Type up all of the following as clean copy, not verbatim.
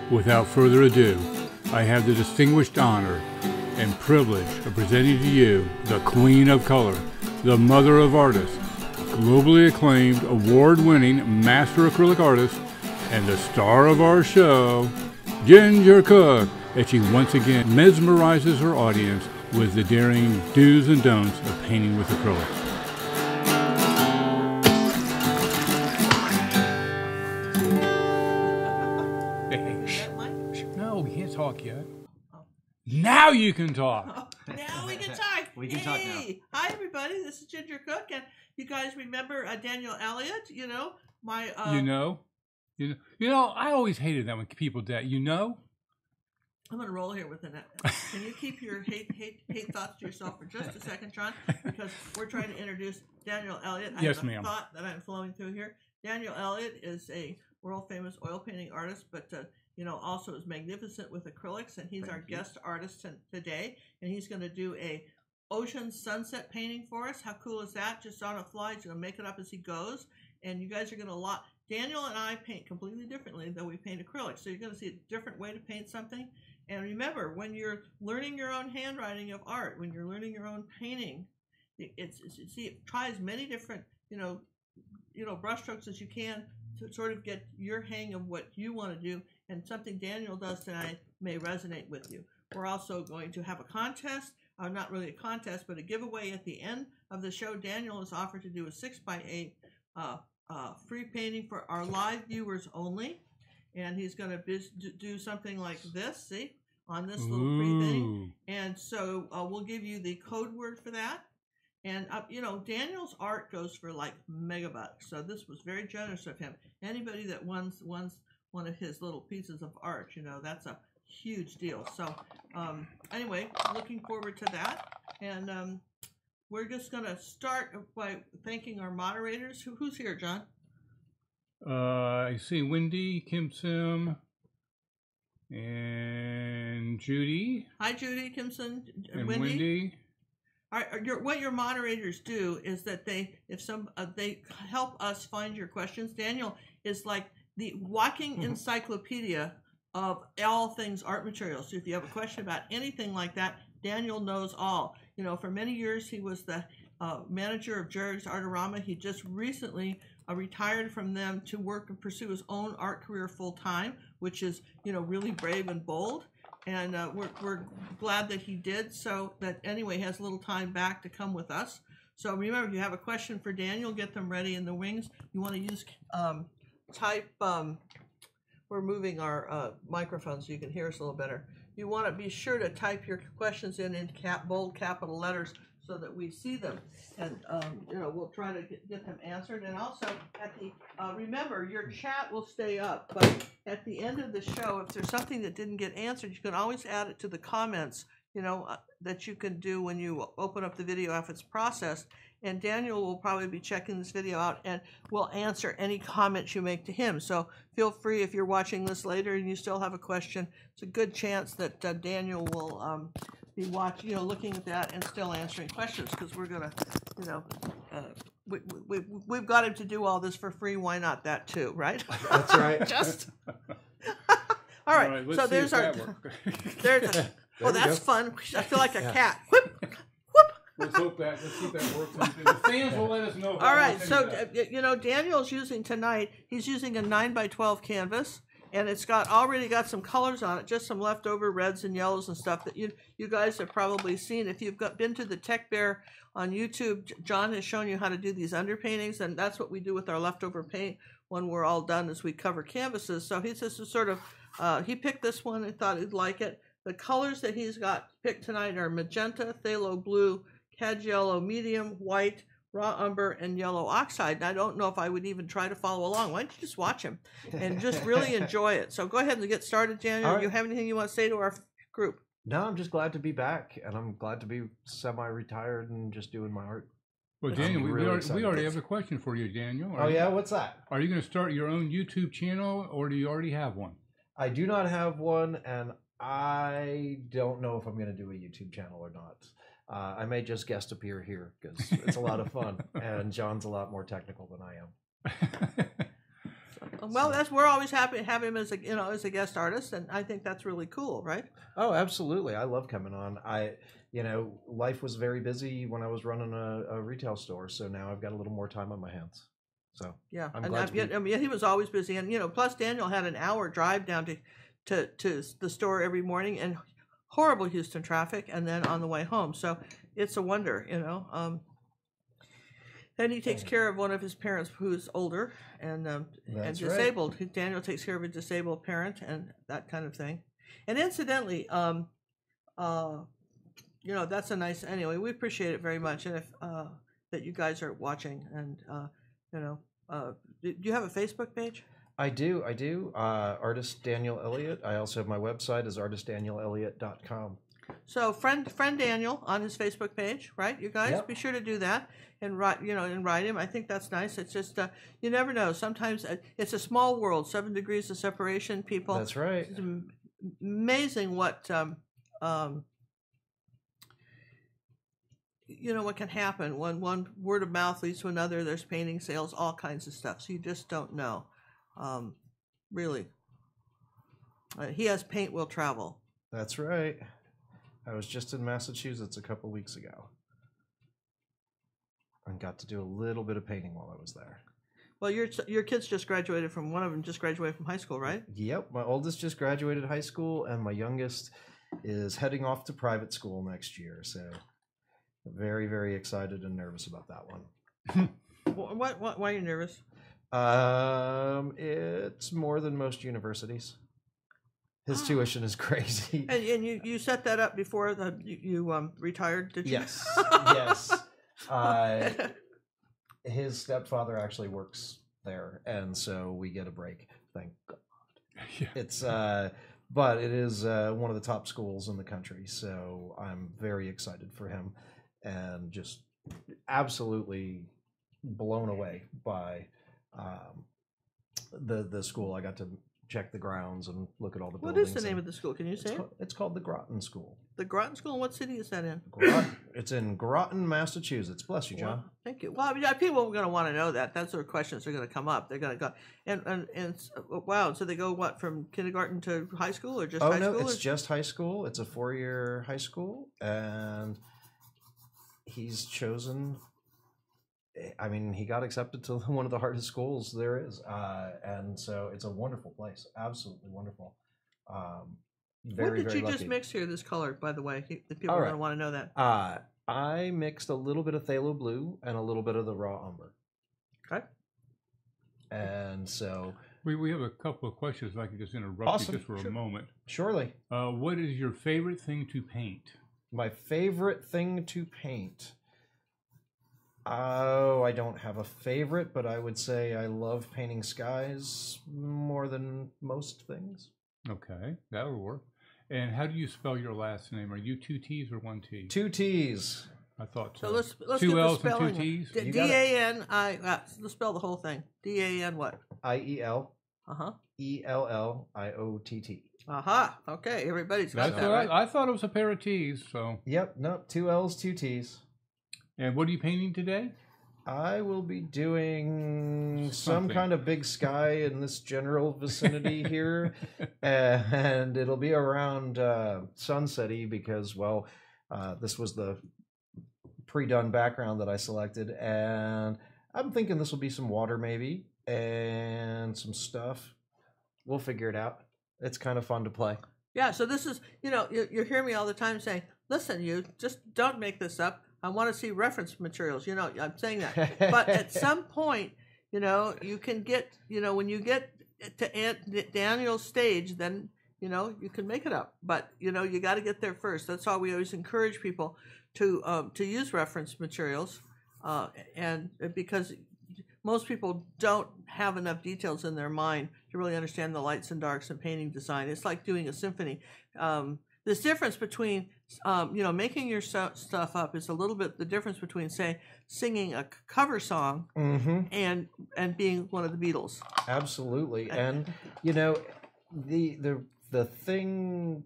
Without further ado, I have the distinguished honor and privilege of presenting to you the Queen of Color, the Mother of Artists, globally acclaimed, award-winning master acrylic artist, and the star of our show, Ginger Cook, as she once again mesmerizes her audience with the daring do's and don'ts of painting with acrylics. No, we can't talk yet. Now you can talk. Now we can talk. We can talk now. Hi, everybody. This is Ginger Cook, and you guys remember Daniel Elliott? You know my. You know. I always hated that when people did. You know. I'm gonna roll here with it. Can you keep your hate thoughts to yourself for just a second, John? Because we're trying to introduce Daniel Elliott. Yes, ma'am. Thought that I'm flowing through here. Daniel Elliott is a world famous oil painting artist, but also is magnificent with acrylics, and he's our guest artist today, and he's going to do a ocean sunset painting for us. How cool is that? Just on a fly. He's going to make it up as he goes, and you guys are going to Daniel and I paint completely differently than we paint acrylics, so you're going to see a different way to paint something. And remember, when you're learning your own handwriting of art, when you're learning your own painting, try as many different brushstrokes as you can to sort of get your hang of what you want to do. And something Daniel does tonight may resonate with you. We're also going to have a contest, not really a contest, but a giveaway at the end of the show. Daniel has offered to do a 6x8 free painting for our live viewers only. And he's going to do something like this, see, on this little free thing. And so we'll give you the code word for that. And, Daniel's art goes for like megabucks. So this was very generous of him. Anybody that wants one of his little pieces of art, that's a huge deal. So anyway, looking forward to that. And we're just going to start by thanking our moderators. Who's here, John? I see Wendy, Kim Sim, and Judy. Hi, Judy, Kim Sim, and Wendy. What your moderators do is that they help us find your questions. Daniel is like the walking encyclopedia of all things art materials. So if you have a question about anything like that, Daniel knows all. For many years he was the manager of Jerry's Artorama. He just recently retired from them to work and pursue his own art career full time, which is really brave and bold. And we're glad that he did, so that anyway he has a little time back to come with us. So remember, if you have a question for Daniel, get them ready in the wings. You want to use we're moving our microphone so you can hear us a little better. You want to be sure to type your questions in bold capital letters so that we see them, and we'll try to get them answered. And also at the remember, your chat will stay up, but at the end of the show, if there's something that didn't get answered, you can always add it to the comments, that you can do when you open up the video after it's processed. And Daniel will probably be checking this video out and will answer any comments you make to him. So feel free, if you're watching this later and you still have a question, it's a good chance that Daniel will be watching, looking at that and still answering questions, because we're gonna, we've got him to do all this for free. Why not that too, right? That's right. Just all right. So there's our that's fun. I feel like a cat. Whoop, whoop. Let's see if that works. The fans will let us know. All right. So Daniel's using tonight. He's using a 9x12 canvas. And it's already got some colors on it, just some leftover reds and yellows and stuff that you guys have probably seen. If you've been to the Tech Bear on YouTube, John has shown you how to do these underpaintings, and that's what we do with our leftover paint when we're all done, is we cover canvases. So he's just sort of, he picked this one and thought he'd like it. The colors that he's got picked tonight are magenta, phthalo blue, cad yellow, medium, white, raw umber, and yellow oxide. And I don't know if I would even try to follow along. Why don't you just watch him and just really enjoy it? So go ahead and get started, Daniel. Right. You have anything you want to say to our group? No, I'm just glad to be back, and I'm glad to be semi-retired and just doing my art. Well, Daniel, we already have a question for you, Daniel. Yeah? What's that? Are you going to start your own YouTube channel, or do you already have one? I do not have one, and I don't know if I'm going to do a YouTube channel or not. I may just guest appear here because it's a lot of fun, and John's a lot more technical than I am. Well, we're always happy to have him as as a guest artist, and I think that's really cool, right? Oh, absolutely. I love coming on. Life was very busy when I was running a retail store, so now I've got a little more time on my hands. So yeah, I'm glad to be... he was always busy, and plus Daniel had an hour drive down to the store every morning, and horrible Houston traffic, and then on the way home. So it's a wonder, Then he takes care of one of his parents who's older and disabled. Right. Daniel takes care of a disabled parent and that kind of thing. And incidentally, that's a nice. Anyway, we appreciate it very much, and if that you guys are watching, and do you have a Facebook page? I do. Artist Daniel Elliott. I also have my website is artistdanielelliott.com. So friend Daniel on his Facebook page, right? You guys be sure to do that and write him. I think that's nice. It's just you never know. Sometimes it's a small world. 7 degrees of separation, people. That's right. It's amazing what what can happen when one word of mouth leads to another. There's painting sales, all kinds of stuff. So you just don't know. Really, he has paint will travel. That's right. I was just in Massachusetts a couple weeks ago and got to do a little bit of painting while I was there. Well, your kids just graduated from, one of them just graduated from high school, right? Yep, my oldest just graduated high school, and my youngest is heading off to private school next year. So very, very excited and nervous about that one. Why are you nervous? It's more than most universities. His tuition is crazy. And you set that up before you retired, did you? Yes, yes. His stepfather actually works there, and so we get a break. Thank God. Yeah. It's but it is one of the top schools in the country, so I'm very excited for him, and just absolutely blown away by the school. I got to check the grounds and look at all the buildings. What is the name of the school? Can you say it? It's called the Groton School. The Groton School? What city is that in? It's in Groton, Massachusetts. Bless you, John. Well, thank you. Well, people are going to want to know that. That's the questions that are going to come up. They're going to go, and wow, so they go, what, from kindergarten to high school, or just high school? Oh, no, it's just high school. It's a 4-year high school, and he's chosen... I mean, he got accepted to one of the hardest schools there is, and so it's a wonderful place, absolutely wonderful. Very, what did you lucky. Just mix here? This color, by the way, if people are going to want to know that. I mixed a little bit of phthalo blue and a little bit of the raw umber. Okay. And so we have a couple of questions. If I could just interrupt you just for a moment. Surely. What is your favorite thing to paint? My favorite thing to paint. Oh, I don't have a favorite, but I would say I love painting skies more than most things. Okay, that would work. And how do you spell your last name? Are you 2 T's or 1 T? 2 T's. I thought so. So let's 2 get L's the spelling. and 2 T's? D-A-N-I, let's spell the whole thing. D-A-N what? I-E-L. Uh-huh. E-L-L-I-O-T-T. Aha, okay, everybody's got that, right? I thought it was a pair of T's, so. Yep, nope, 2 L's, 2 T's. And what are you painting today? I will be doing some kind of big sky in this general vicinity here, and it'll be around sunset-y because, well, this was the pre-done background that I selected, and I'm thinking this will be some water maybe, and some stuff. We'll figure it out. It's kind of fun to play. Yeah, so this is, you hear me all the time saying, listen, you just don't make this up. I want to see reference materials. I'm saying that. But at some point, you can get, when you get to Daniel's stage, then, you can make it up. But, you got to get there first. That's why we always encourage people to use reference materials. And because most people don't have enough details in their mind to really understand the lights and darks and painting design. It's like doing a symphony. This difference between, making your stuff up is a little bit the difference between, say, singing a cover song and being one of the Beatles. Absolutely. And, the thing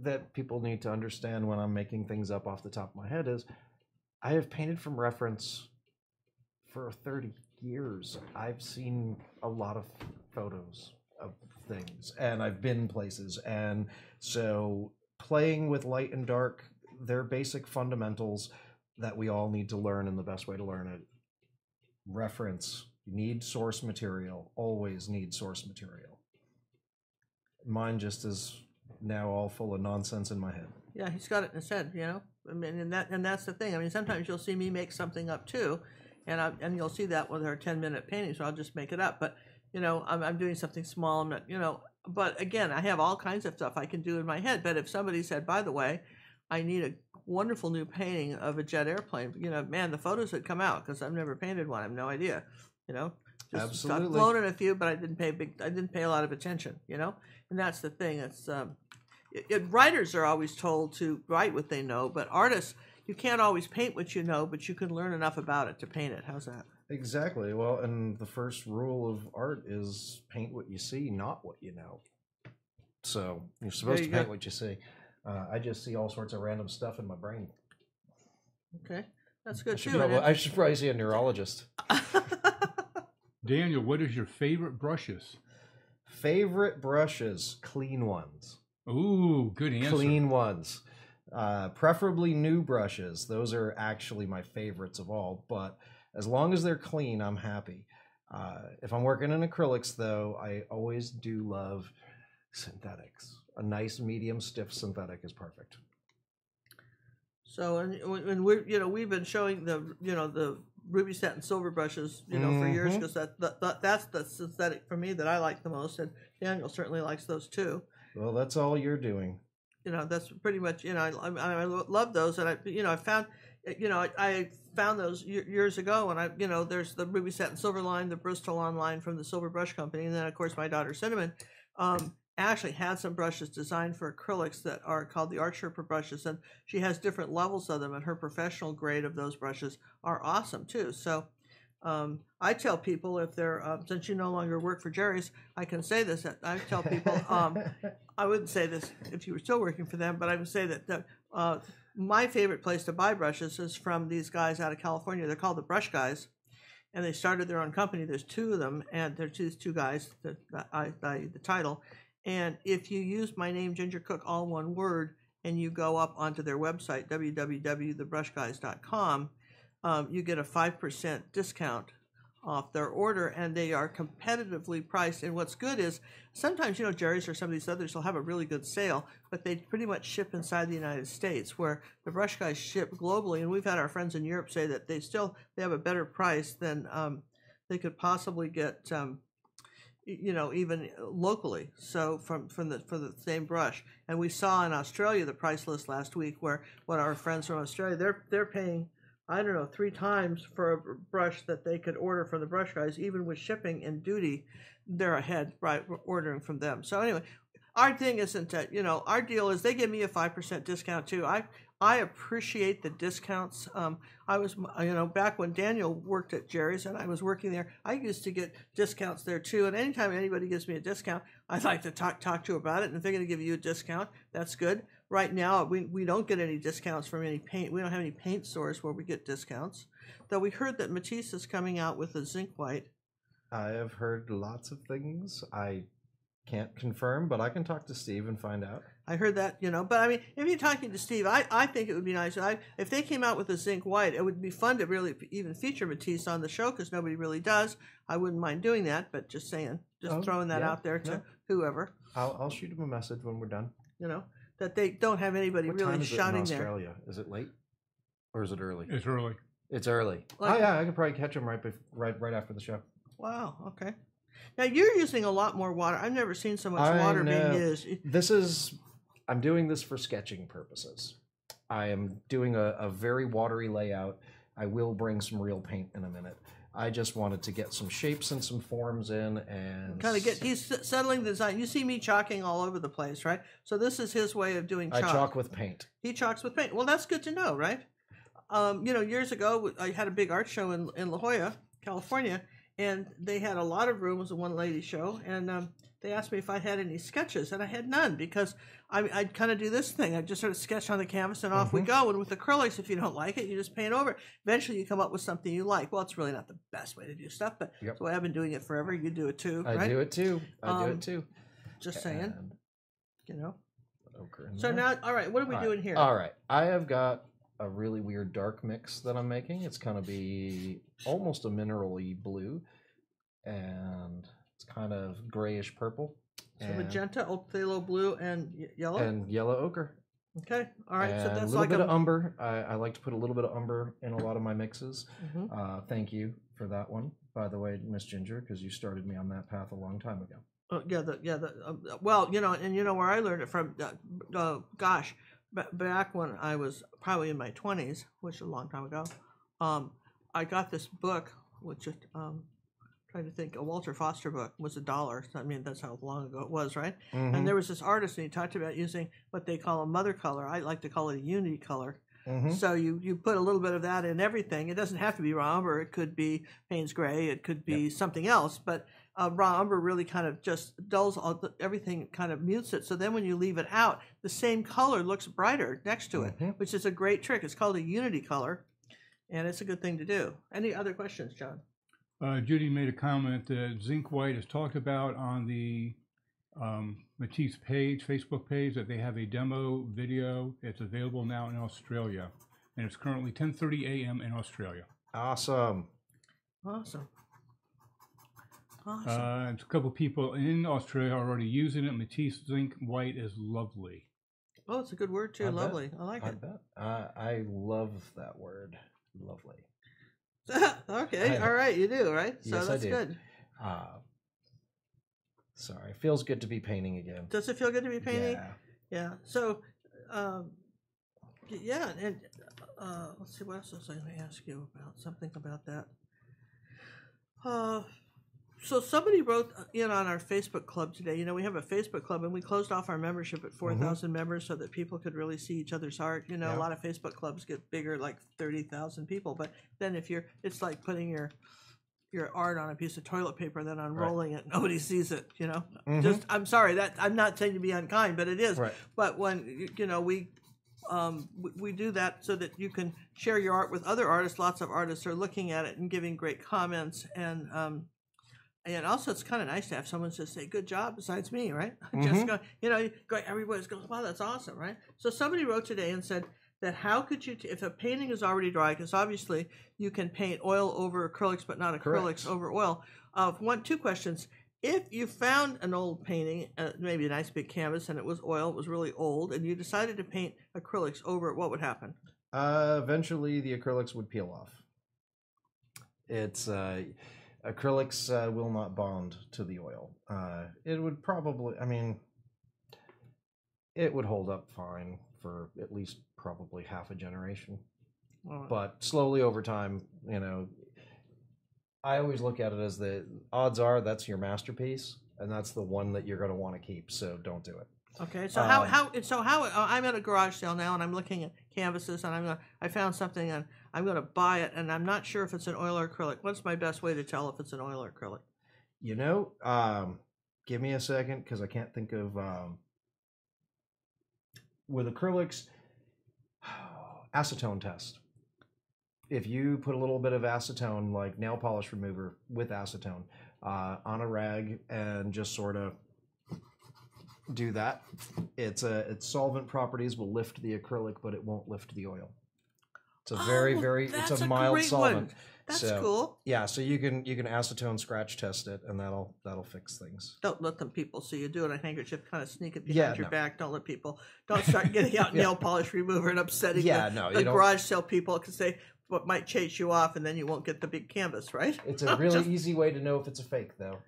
that people need to understand when I'm making things up off the top of my head is I have painted from reference for 30 years, I've seen a lot of photos of things, and I've been places, and so playing with light and dark, they're basic fundamentals that we all need to learn, and the best way to learn it, reference. You need source material. Always need source material. Mine just is now all full of nonsense in my head. Yeah, he's got it in his head, you know. I mean, and that's the thing. I mean, sometimes you'll see me make something up too, and you'll see that with our 10-minute painting. So I'll just make it up. But you know, I'm doing something small. I'm not, you know. But again, I have all kinds of stuff I can do in my head. But if somebody said, by the way, I need a wonderful new painting of a jet airplane, you know, man, the photos would come out because I've never painted one. I have no idea, you know. Just Absolutely. I've flown in a few, but I didn't pay a lot of attention, you know. And that's the thing. It's writers are always told to write what they know, but artists, you can't always paint what you know, but you can learn enough about it to paint it. How's that? Exactly. Well, and the first rule of art is paint what you see, not what you know. So you're supposed to paint what you see. I just see all sorts of random stuff in my brain. Okay, that's good I should probably see a neurologist. Daniel, what is your favorite brushes? Favorite brushes, clean ones. Ooh, good answer. Clean ones. Preferably new brushes. Those are actually my favorites of all, but as long as they're clean, I'm happy. If I'm working in acrylics, though, I always do love synthetics. A nice medium stiff synthetic is perfect. So, and we've been showing the ruby satin silver brushes, for years, because that's the synthetic for me that I like the most, and Daniel certainly likes those too. Well, that's all you're doing. That's pretty much, I love those, and I found those years ago, and there's the ruby satin silver line, the Bristol line from the Silver Brush Company, and then of course my daughter Cinnamon actually had some brushes designed for acrylics that are called the Art Sherpa brushes, and she has different levels of them, and her professional grade of those brushes are awesome too. So I tell people, if they're since you no longer work for Jerry's, I can say this. I tell people, I wouldn't say this if you were still working for them, but I would say that my favorite place to buy brushes is from these guys out of California. They're called the Brush Guys, and they started their own company. There's two of them, and there's these two guys that the title. And if you use my name, Ginger Cook, all one word, and you go up onto their website, www.thebrushguys.com, you get a 5% discount off their order, and they are competitively priced. And what's good is sometimes, Jerry's or some of these others will have a really good sale, but they pretty much ship inside the United States, where the Brush Guys ship globally. And we've had our friends in Europe say that they have a better price than they could possibly get, even locally. So for the same brush. And we saw in Australia the price list last week, where what our friends from Australia, they're paying, I don't know, 3 times for a brush that they could order from the Brush Guys. Even with shipping and duty, they're ahead, right? We're ordering from them. So anyway, our thing isn't that, our deal is they give me a 5% discount too. I appreciate the discounts. I was, back when Daniel worked at Jerry's and I was working there, I used to get discounts there too. And anytime anybody gives me a discount, I'd like to talk to you about it. And if they're going to give you a discount, that's good. Right now, we don't get any discounts from any paint. We don't have any paint stores where we get discounts. Though we heard that Matisse is coming out with a zinc white. I have heard lots of things. I can't confirm, but I can talk to Steve and find out. I heard that, but I mean, if you're talking to Steve, I think it would be nice. If they came out with a zinc white, it would be fun to really even feature Matisse on the show, because nobody really does. I wouldn't mind doing that, but just saying, throwing that out there to whoever. I'll shoot him a message when we're done. That they don't have anybody what really time is shouting it in there. Australia? Is it late, or is it early? It's early. It's early. I could probably catch him right after the show. Wow. Okay. Now you're using a lot more water. I've never seen so much water being used. I'm doing this for sketching purposes. I am doing a very watery layout. I will bring some real paint in a minute. I just wanted to get some shapes and some forms in, and kind of he's settling the design. You see me chalking all over the place, right? So this is his way of doing chalk. I chalk with paint. He chalks with paint. Well, that's good to know, right? Years ago, I had a big art show in La Jolla, California, and they had a lot of room. It was a one lady show, and they asked me if I had any sketches, and I had none because I'd kind of do this thing. I'd just sort of sketch on the canvas and off we go. And with acrylics, if you don't like it, you just paint over it. Eventually, you come up with something you like. Well, it's really not the best way to do stuff, but that's the way I've been doing it forever. You do it too, right? I do it too. I do it too. Just saying, you know. Ochre So now, all right, what are we doing here? All right, I have got a really weird dark mix that I'm making. It's going to be almost a mineral-y blue, and it's kind of grayish purple. So magenta, phthalo blue, and yellow? And yellow ochre. Okay, all right. And so that's a little bit of umber. I like to put a little bit of umber in a lot of my mixes. Thank you for that one, by the way, Miss Ginger, because you started me on that path a long time ago. Well, you know, and you know where I learned it from. Gosh, back when I was probably in my 20s, which is a long time ago, I got this book, which is trying to think, a Walter Foster book was $1. I mean, that's how long ago it was, right? And there was this artist, and he talked about using what they call a mother color. I like to call it a unity color. So you put a little bit of that in everything. It doesn't have to be raw umber. It could be Payne's Gray. It could be something else. But raw umber really kind of just dulls everything, kind of mutes it. So then when you leave it out, the same color looks brighter next to it, which is a great trick. It's called a unity color, and it's a good thing to do. Any other questions, John? Judy made a comment that zinc white is talked about on the Matisse page, Facebook page, that they have a demo video. It's available now in Australia, and it's currently 10:30 a.m. in Australia. Awesome. Awesome. A couple people in Australia are already using it. Matisse zinc white is lovely. Oh, it's a good word too. Lovely. I like it. I love that word. Lovely. Okay, all right, you do, right? So yes, that's I do. good. Sorry, it feels good to be painting again. Does it feel good to be painting? Yeah. So, yeah, and let's see, what else was I going to ask you about? Something about that. So somebody wrote in on our Facebook club today. You know, we have a Facebook club, and we closed off our membership at 4,000 members so that people could really see each other's art. You know, a lot of Facebook clubs get bigger, like 30,000 people. But then it's like putting your art on a piece of toilet paper and then unrolling it. Nobody sees it, you know. Just, I'm sorry, that I'm not saying to be unkind, but it is. Right. But when, you know, we do that so that you can share your art with other artists. Lots of artists are looking at it and giving great comments, and also, it's kind of nice to have someone just say, good job, besides me, right? Just go, you know, everybody's going, wow, that's awesome, right? So somebody wrote today and said that how could you, if a painting is already dry, because obviously you can paint oil over acrylics, but not acrylics over oil. Two questions. If you found an old painting, maybe a nice big canvas, and it was oil, it was really old, and you decided to paint acrylics over it, what would happen? Eventually, the acrylics would peel off. It's... acrylics will not bond to the oil. It would probably, I mean, it would hold up fine for at least probably half a generation. But slowly over time, you know, I always look at it as the odds are that's your masterpiece, and that's the one that you're going to want to keep, so don't do it. Okay, so I'm at a garage sale now, and I'm looking at canvases, and I found something, and I'm going to buy it, and I'm not sure if it's an oil or acrylic. What's my best way to tell if it's an oil or acrylic? You know, give me a second, because I can't think of, with acrylics, acetone test. If you put a little bit of acetone, like nail polish remover with acetone, on a rag and just sort of do that, its solvent properties will lift the acrylic, but it won't lift the oil. It's a it's a mild solvent. That's cool. Yeah, so you can acetone scratch test it, and that'll fix things. Don't let them people see you do it on a handkerchief, kind of sneak it behind your back. Don't start getting out nail polish remover and upsetting the garage sale people, because they might chase you off, and then you won't get the big canvas, right? It's a really easy way to know if it's a fake, though.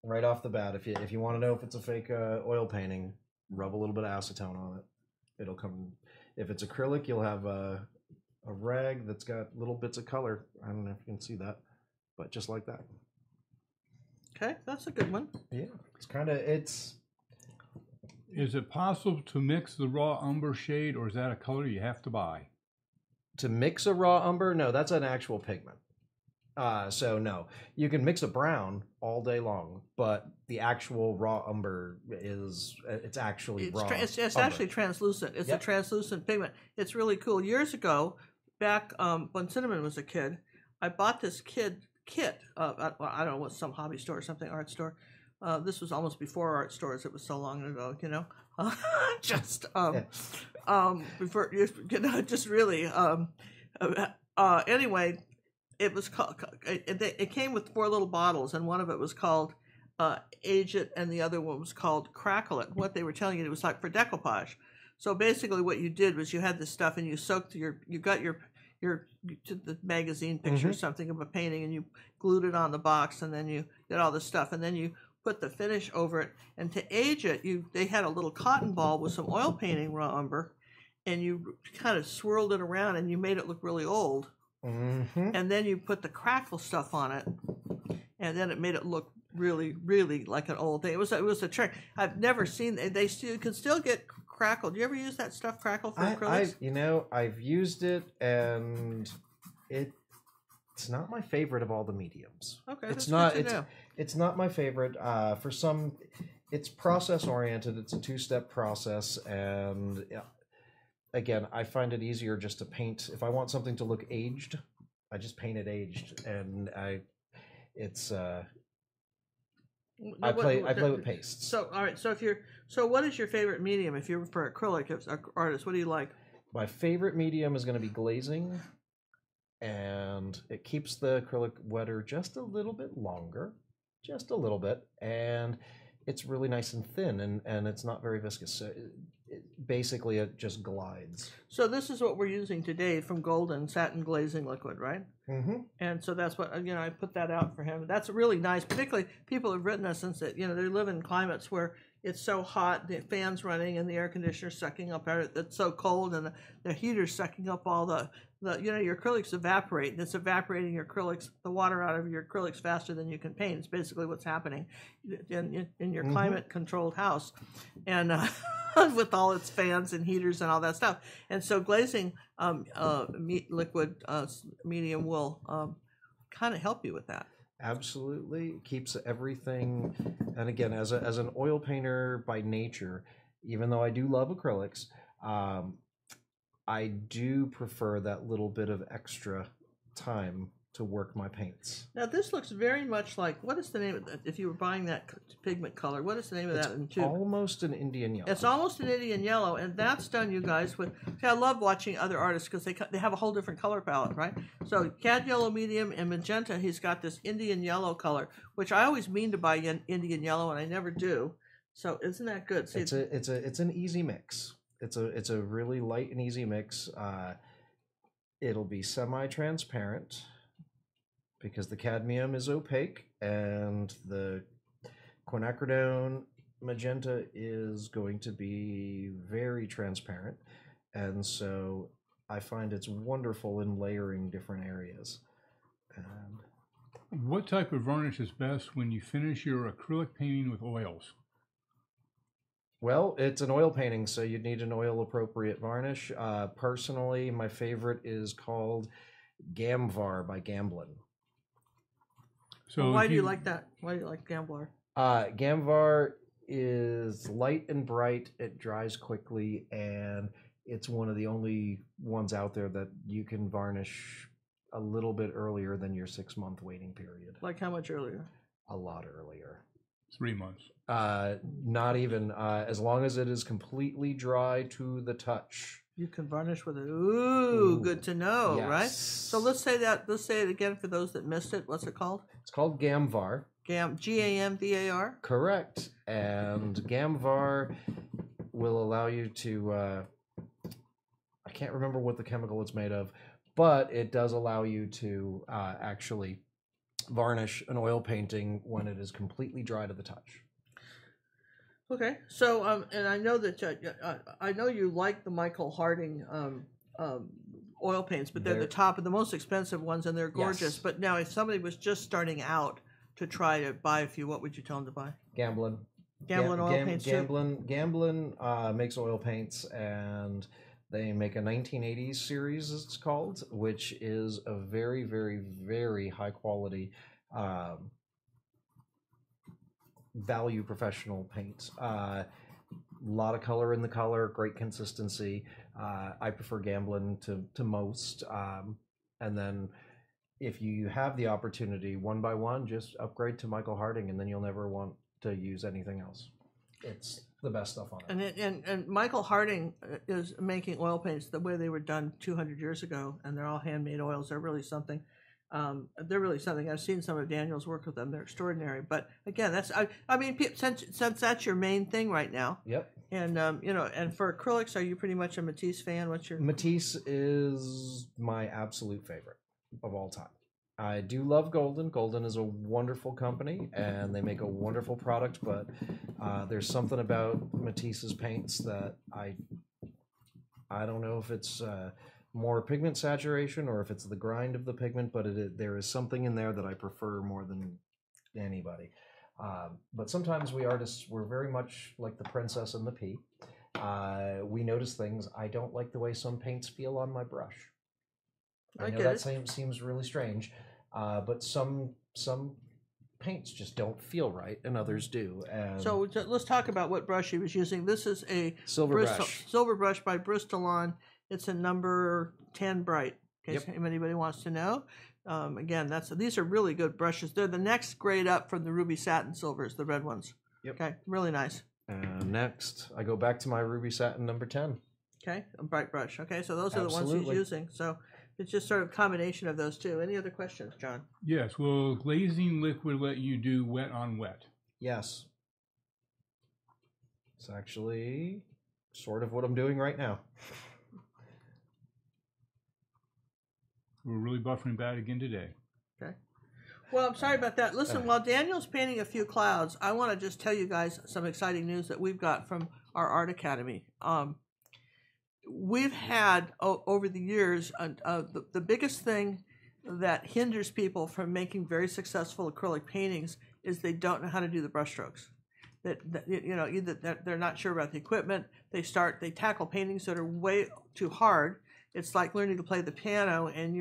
Right off the bat, if you want to know if it's a fake oil painting, rub a little bit of acetone on it. It'll come. If it's acrylic, you'll have a rag that's got little bits of color. I don't know if you can see that, but just like that. Okay, that's a good one. Yeah, it's. Is it possible to mix the raw umber shade, or is that a color you have to buy? To mix a raw umber? No, that's an actual pigment. So no, you can mix a brown all day long, but the actual raw umber it's actually raw. It's umber. actually translucent. It's a translucent pigment. It's really cool. Years ago, back when Cinnamon was a kid, I bought this kit. I don't know, what, some hobby store or something, art store. This was almost before art stores. It was so long ago, you know. Before, you know, just really. Anyway, it was called. It came with 4 little bottles, and one of it was called Age It, and the other one was called Crackle It. What they were telling you, it was like for decoupage. So basically, what you did was you had this stuff, and you soaked you got your to the magazine picture or something of a painting, and you glued it on the box, and then you did all this stuff, and then you put the finish over it. And to age it, they had a little cotton ball with some oil painting raw umber, and you kind of swirled it around, and you made it look really old. And then you put the crackle stuff on it, and then it made it look really, really like an old thing. It was a trick. I've never seen. They still can still get crackle. Do you ever use that stuff, crackle, for acrylics? I've used it, and it's not my favorite of all the mediums. Okay, it's not my favorite. For some, it's process oriented. It's a 2-step process, and again, I find it easier just to paint. If I want something to look aged, I just paint it aged, and I play with pastes. So all right. So what is your favorite medium if you're for acrylic artist? What do you like? My favorite medium is going to be glazing, and it keeps the acrylic wetter just a little bit longer, just a little bit, and it's really nice and thin, and it's not very viscous. So basically, it just glides. So this is what we're using today from Golden Satin Glazing Liquid, right? And so that's what, I put that out for him. That's really nice. Particularly, people have written us and said, they live in climates where it's so hot, the fan's running and the air conditioner's sucking up air. It's so cold, and the heater's sucking up all the your acrylics evaporate, and it's evaporating the water out of your acrylics faster than you can paint. It's basically what's happening in your climate-controlled house, and with all its fans and heaters and all that stuff. And so glazing liquid medium will kind of help you with that. Absolutely. It keeps everything. And again, as an oil painter by nature, even though I do love acrylics, I do prefer that little bit of extra time to work my paints. Now this looks very much like, what is the name of that? If you were buying that pigment color, what is the name of that in tube? Almost an Indian yellow. It's almost an Indian yellow, and that's done, you guys, with. See, I love watching other artists because they have a whole different color palette, right? So cad yellow medium and magenta, he's got this Indian yellow color, which I always mean to buy Indian yellow, and I never do. So isn't that good? See, it's an easy mix. It's a really light and easy mix. It'll be semi-transparent, because the cadmium is opaque, and the quinacridone magenta is going to be very transparent, and so I find it's wonderful in layering different areas. And what type of varnish is best when you finish your acrylic painting with oils? Well, it's an oil painting, so you'd need an oil-appropriate varnish. Personally, my favorite is called Gamvar by Gamblin. So why do you like that? Why do you like Gamvar? Gamvar is light and bright. It dries quickly, and it's one of the only ones out there that you can varnish a little bit earlier than your 6-month waiting period. Like how much earlier? A lot earlier. 3 months. Not even. As long as it is completely dry to the touch. You can varnish with it. Ooh, good to know, yes. Right? So let's say it again for those that missed it. What's it called? It's called Gamvar. Gamvar? Correct. And Gamvar will allow you to, I can't remember what the chemical it's made of, but it does allow you to actually varnish an oil painting when it is completely dry to the touch. Okay, so and I know that I know you like the Michael Harding oil paints, but they're the top of the most expensive ones, and they're gorgeous. Yes. But now, if somebody was just starting out to try to buy a few, what would you tell them to buy? Gamblin. Gamblin oil paints. Gamblin makes oil paints, and They make a 1980s series, it's called, which is a very, very, very high quality value professional paint. A lot of color in the color, great consistency. I prefer Gamblin to most. And then if you have the opportunity, one by one, just upgrade to Michael Harding, and then you'll never want to use anything else. It's the best stuff on it. And Michael Harding is making oil paints the way they were done 200 years ago, and they're all handmade oils. They're really something. They're really something. I've seen some of Daniel's work with them. They're extraordinary. But again, that's I mean, since that's your main thing right now. Yep. And and for acrylics, are you pretty much a Matisse fan? What's your Matisse is my absolute favorite of all time. I do love Golden. Golden is a wonderful company, and they make a wonderful product, but there's something about Matisse's paints that I don't know if it's more pigment saturation or if it's the grind of the pigment, but there is something in there that I prefer more than anybody. But sometimes we artists, we're very much like the princess and the pea. We notice things. I don't like the way some paints feel on my brush. I know that seems really strange, but some paints just don't feel right, and others do. And so let's talk about what brush he was using. This is a silver brush by Bristol. It's a number 10 bright. In case anybody wants to know. Again, these are really good brushes. They're the next grade up from the Ruby Satin silvers, the red ones. Yep. Okay, really nice. And next, I go back to my Ruby Satin number 10. Okay, a bright brush. Okay, so those are the ones he's using. So it's just sort of a combination of those two. Any other questions, John? Yes. Will glazing liquid let you do wet on wet? Yes. It's actually sort of what I'm doing right now. We're really buffering bad again today. Okay. Well, I'm sorry about that. Listen, while Daniel's painting a few clouds, I want to just tell you guys some exciting news that we've got from our Art Academy. We've had, over the years, the biggest thing that hinders people from making very successful acrylic paintings is they don't know how to do the brush strokes. Either they're not sure about the equipment, they tackle paintings that are way too hard. It's like learning to play the piano, and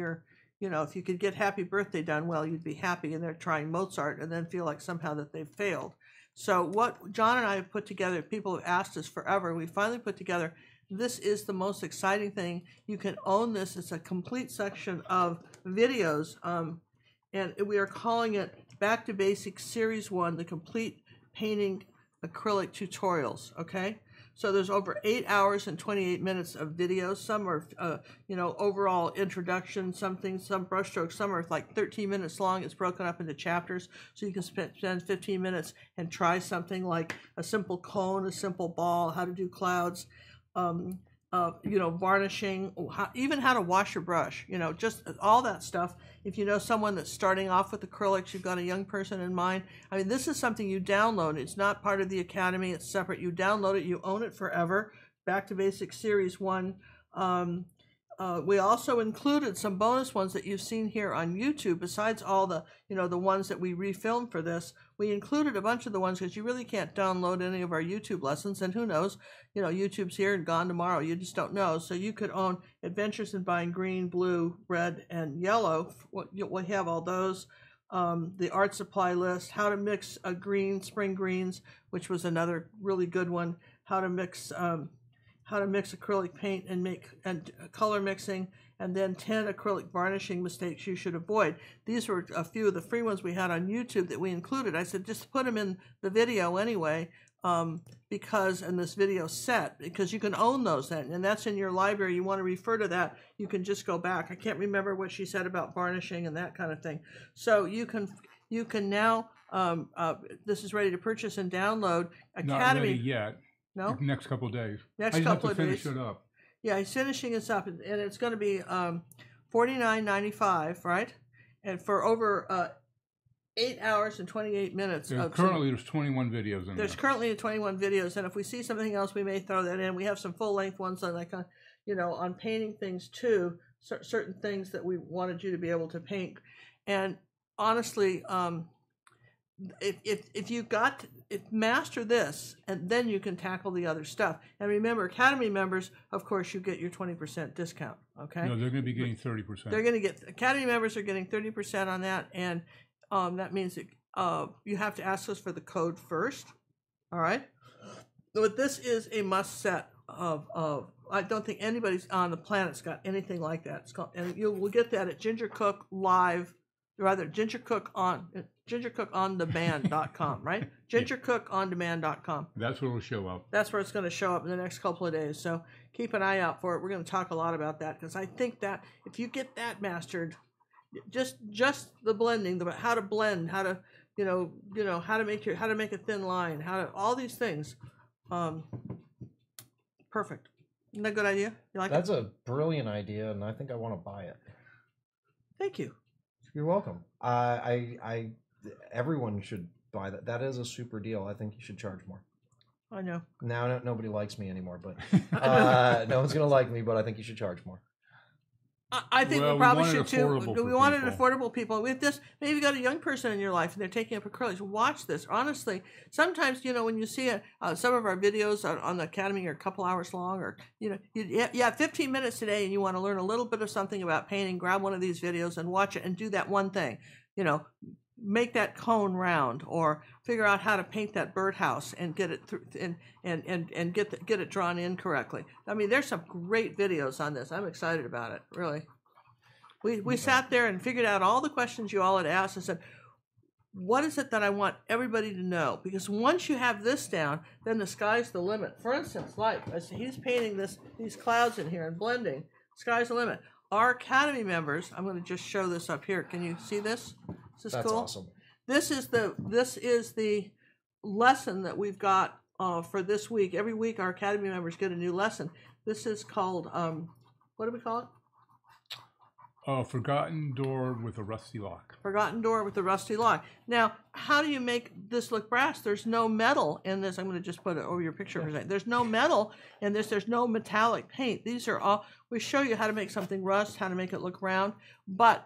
if you could get Happy Birthday done well, you'd be happy, and they're trying Mozart and then feel like somehow that they've failed. So what John and I have put together, people have asked us forever, we finally put together, this is the most exciting thing. You can own this. It's a complete section of videos, and we are calling it Back to Basics Series 1, the complete painting acrylic tutorials, okay? So there's over 8 hours and 28 minutes of videos. Some are, overall introduction, some brush strokes, some are like 13 minutes long. It's broken up into chapters. So you can spend 15 minutes and try something like a simple cone, a simple ball, how to do clouds, varnishing, even how to wash your brush, just all that stuff. If you know someone that's starting off with acrylics, you've got a young person in mind. I mean, this is something you download. It's not part of the Academy. It's separate. You download it. You own it forever. Back to Basics Series 1. We also included some bonus ones that you've seen here on YouTube. Besides all the, the ones that we refilmed for this, we included a bunch of the ones because you really can't download any of our YouTube lessons. And who knows, YouTube's here and gone tomorrow. You just don't know. So you could own Adventures in Buying Green, Blue, Red, and Yellow. We have all those. The art supply list, how to mix spring greens, which was another really good one. How to mix acrylic paint and color mixing, and then 10 acrylic varnishing mistakes you should avoid. These were a few of the free ones we had on YouTube that we included. I said just put them in the video anyway, because in this video set, because you can own those then, and that's in your library. You want to refer to that, you can just go back. I can't remember what she said about varnishing and that kind of thing. So you can now, this is ready to purchase and download. Academy. Not ready yet. No? Next couple of days. Next couple of days. I just have to finish it up. Yeah, he's finishing this up, and it's going to be $49.95, right? And for over 8 hours and 28 minutes. Currently, there's 21 videos in there. There's currently 21 videos, and if we see something else, we may throw that in. We have some full-length ones on on painting things too. Certain things that we wanted you to be able to paint, and honestly, if you master this, and then you can tackle the other stuff. And remember, Academy members, of course, you get your 20% discount. Okay. No, they're going to be getting 30%. They're going to get Academy members are getting 30% on that, and that means that you have to ask us for the code first. All right. But this is a must set of. I don't think anybody's on the planet's got anything like that. It's called, and you will get that at Ginger Cook Live, rather Ginger Cook on GingerCookOnDemand.com, right? GingerCookOnDemand.com. That's where it'll show up. That's where it's going to show up in the next couple of days. So keep an eye out for it. We're going to talk a lot about that because I think that if you get that mastered, just the blending, how to blend, how to how to make a thin line, all these things, perfect. Isn't that a good idea? You like That's a brilliant idea, and I think I want to buy it. Thank you. You're welcome. Everyone should buy that. That is a super deal. I think you should charge more. I know. Now nobody likes me anymore, but no one's gonna like me. But I think you should charge more. I think we probably should too. We wanted affordable people. With this, maybe you got a young person in your life and they're taking up acrylics. Watch this. Honestly, sometimes when you see some of our videos on the Academy are a couple hours long, or you have 15 minutes today and you want to learn a little bit of something about painting. Grab one of these videos and watch it and do that one thing. Make that cone round, or figure out how to paint that birdhouse and get it through and get it drawn in correctly. I mean, there's some great videos on this. I'm excited about it, really. We sat there and figured out all the questions you all had asked and said, what is it that I want everybody to know? Because once you have this down, then the sky's the limit. For instance, like he's painting these clouds in here and blending. Sky's the limit. Our Academy members, I'm going to just show this up here. Can you see this? Is this That's cool? Awesome. This is the lesson that we've got for this week. Every week our Academy members get a new lesson. This is called, what do we call it? Forgotten Door with a Rusty Lock. Forgotten Door with a Rusty Lock. Now, how do you make this look brass? There's no metal in this. I'm going to just put it over your picture for a second. There's no metal in this. There's no metallic paint. These are all, we show you how to make something rust, how to make it look round. But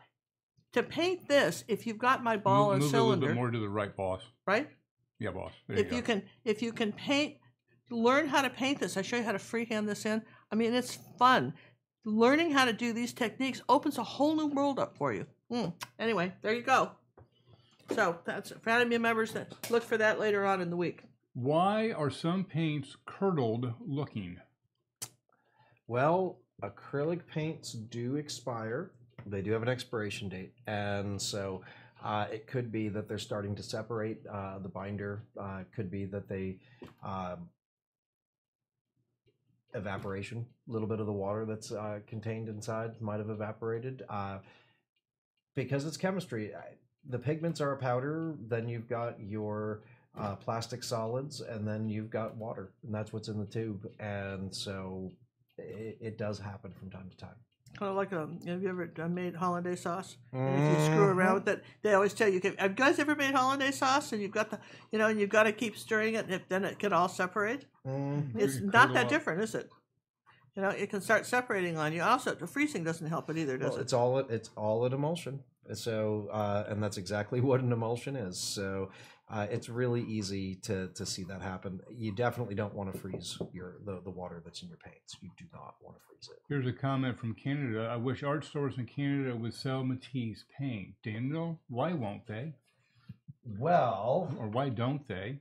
to paint this, if you've got my ball and cylinder, a little bit more to the right, boss. Right? Yeah, boss. If you can paint, learn how to paint this. I show you how to freehand this in. I mean, it's fun. Learning how to do these techniques opens a whole new world up for you. Anyway, there you go. So that's Academy members. Look for that later on in the week. Why are some paints curdled looking? Well, acrylic paints do expire. They do have an expiration date, and so it could be that they're starting to separate the binder. It could be that they evaporation, a little bit of the water that's contained inside might have evaporated. Because it's chemistry, the pigments are a powder, then you've got your plastic solids, and then you've got water, and that's what's in the tube. And so it does happen from time to time. Kind of like have you ever made hollandaise sauce? And if you screw around with it, they always tell you, have you guys ever made hollandaise sauce? And you've got and you've got to keep stirring it, and then it can all separate. It's not that different, is it? It can start separating on you. Also, the freezing doesn't help it either, does it? It's all an emulsion. So, and that's exactly what an emulsion is. So, it's really easy to see that happen. You definitely don't want to freeze the water that's in your paints. You do not want to freeze it. Here's a comment from Canada. I wish art stores in Canada would sell Matisse paint. Daniel, why won't they? Well, or why don't they?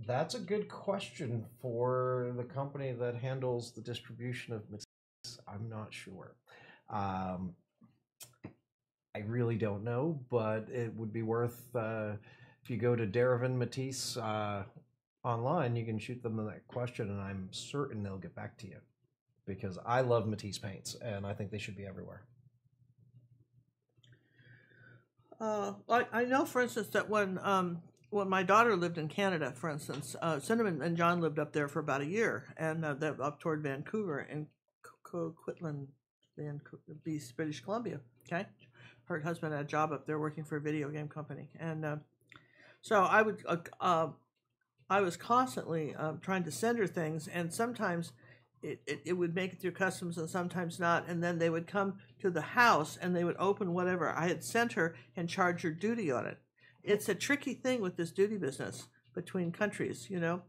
That's a good question for the company that handles the distribution of Matisse. I'm not sure. I really don't know, but it would be worth, if you go to Derivan Matisse online, you can shoot them that question, and I'm certain they'll get back to you, because I love Matisse paints, and I think they should be everywhere. I know, for instance, that when my daughter lived in Canada, for instance, Cinnamon and John lived up there for about a year, and they're up toward Vancouver and Coquitlam, British Columbia. Okay, her husband had a job up there working for a video game company, and so I was constantly trying to send her things, and sometimes it would make it through customs and sometimes not, and then they would come to the house and they would open whatever I had sent her and charge her duty on it. it's a tricky thing with this duty business between countries, you know,